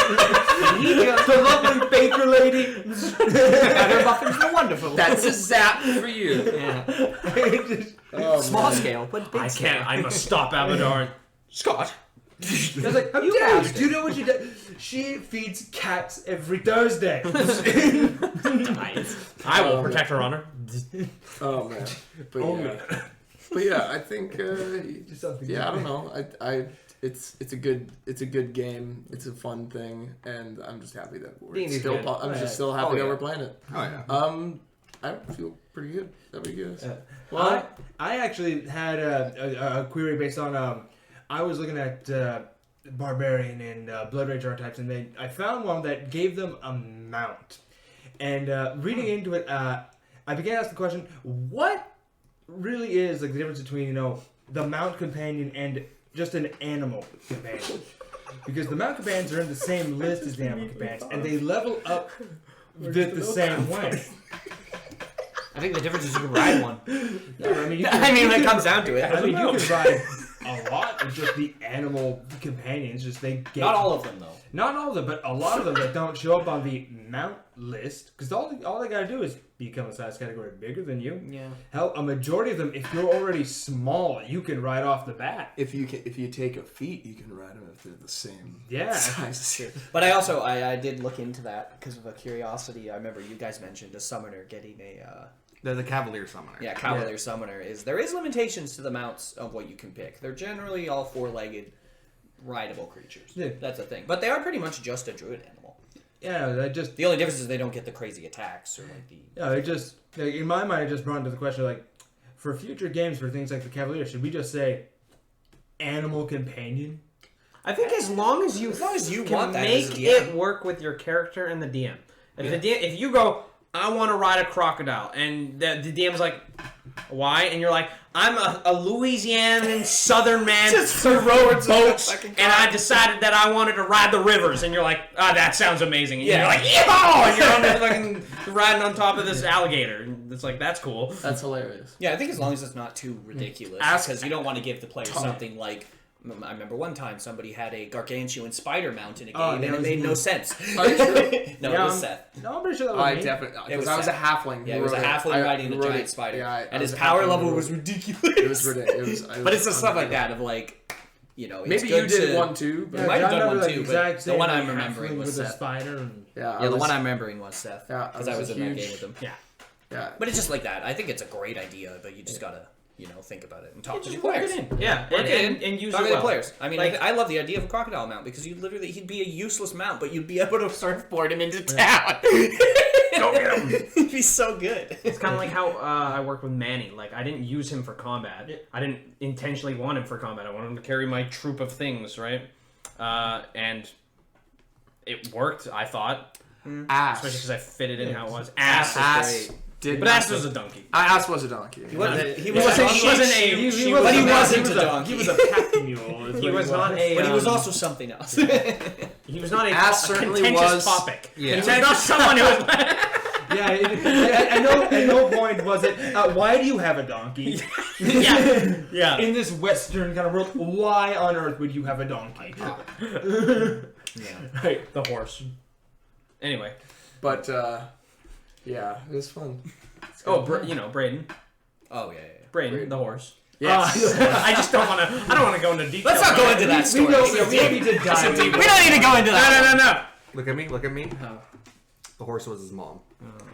The lovely baker lady. Butter muffins are wonderful. That's a zap for you. Yeah. Oh, Small man. scale, but big scale. I must stop Abadar. Scott. It's like, how You dare you? bastard. Do you know what she does? She feeds cats every Thursday. Nice. I will protect her honor. Oh man. But Oh, yeah. man. But yeah, I think Just something. yeah, I don't know. It's a good game. It's a fun thing, and I'm just happy that we're D&D's still. good. I'm Yeah. just still happy Oh, that yeah. we're playing it. Oh yeah. I feel pretty good. How about you guys? Well, I actually had a query based on I was looking at barbarian and blood rage archetypes, and I found one that gave them a mount. And reading into it, I began to ask the question: what really is like the difference between the mount companion and just an animal companion? Because the mount companions are in the same list as the animal companions, and they level up the same way. I think the difference is you can ride one. No, I mean, When it comes down to it. I mean, you can ride a lot of just the animal companions. Just they get Not all of them, though. not all of them, but a lot of them that don't show up on the mount list. Because all they gotta do is become a size category bigger than you. Yeah. Hell, a majority of them, if you're already small, you can ride off the bat. If you take a feat, you can ride them if they're the same Yeah. size as you. But I did look into that because of a curiosity. I remember you guys mentioned a summoner getting a The Cavalier Summoner. Cavalier Summoner. There is limitations to the mounts of what you can pick. They're generally all four-legged, rideable creatures. Yeah. That's a thing. But they are pretty much just a druid animal. Yeah, I just The only difference is they don't get the crazy attacks or like the. yeah, it just like, in my mind, it just brought into the question like, for future games for things like the Cavalier, should we just say animal companion? I think as long as you want can that make as a DM. it work with your character and the DM. If you go, I want to ride a crocodile, and the DM's like, why? And you're like, I'm a Louisianan southern man who rode boats, and I decided that I wanted to ride the rivers. And you're like, that sounds amazing. And you're like, yeehaw! And you're on there fucking riding on top of this alligator. And it's like, that's cool. That's hilarious. Yeah, I think as long as it's not too ridiculous, Ask- because you don't want to give the player something like I remember one time somebody had a gargantuan spider mount in a game, Oh, and that it was made no me. sense. Are you sure? No, Yeah, it was Seth. No, I'm pretty sure that was I me. definitely, It was because I was a Seth. halfling. Yeah, who it was a wrote halfling riding a who wrote giant it. spider, Yeah, and his was a power halfling level who was wrote ridiculous. It was ridiculous. But it's just stuff like that of like, you know, it's Maybe good you did to- one too. But You might have John done never, one too, but exact the same, one I'm like, remembering halfling was with a Seth. spider. And... yeah, Yeah, the one I'm remembering was Seth. Yeah, because I was in that huge- game with him. Yeah. Yeah, But it's just like that. I think it's a great idea, but you just gotta, you know, think about it and talk to the Just work players. it in. Yeah, Work it in and use talk it to the well. players. I mean, Like- I love the idea of a crocodile mount because he'd be a useless mount, but you'd be able to surfboard him into town. Go get him. He'd be so good. It's kind of like how I work with Manny. Like, I didn't use him for combat. Yeah. I didn't intentionally want him for combat. I wanted him to carry my troop of things, right? And it worked, I thought. ass. Especially because I fitted in how it was. Ass Ass. is great. Did But not Ass fit- was a donkey. Ass was a donkey. He wasn't. He wasn't a He she wasn't but he a- wasn't he a was donkey. He was a pack mule. is He what was not a. But he was um, also something else. He was not a, Ass a certainly contentious was- topic. Yeah. He was not someone who was. Yeah, at no point was it, why do you have a donkey? yeah. In this Western kind of world, why on earth would you have a donkey? Yeah. Right. The horse. Anyway. But yeah, it was fun. Oh, Braden. Oh yeah. Braden, the horse. Yes. I just don't want to. I don't want to go into detail. Let's not go into that story. We don't need to dive into We don't need to go into that. No. Look at me. The horse was his mom.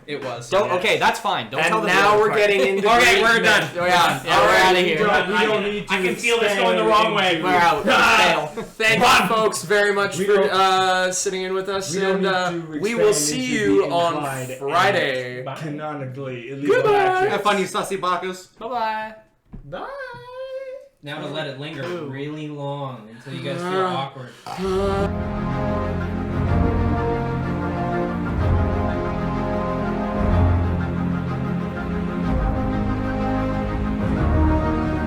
It was. Don't, okay, that's fine. Don't tell And them. now the we're part. getting into. Okay, we're Great- done. Yeah, Yeah, we're out of here. We don't need to I can feel this expand going the wrong way. We're out. Fail. Thank you, folks, very much We for sitting in with us, we don't and need to we will expand see into you the on implied Friday. and canonically illegal Goodbye. actions. Have fun, you sussy Bacchus. Bye bye. Bye. Now to let it linger really long until you guys feel awkward.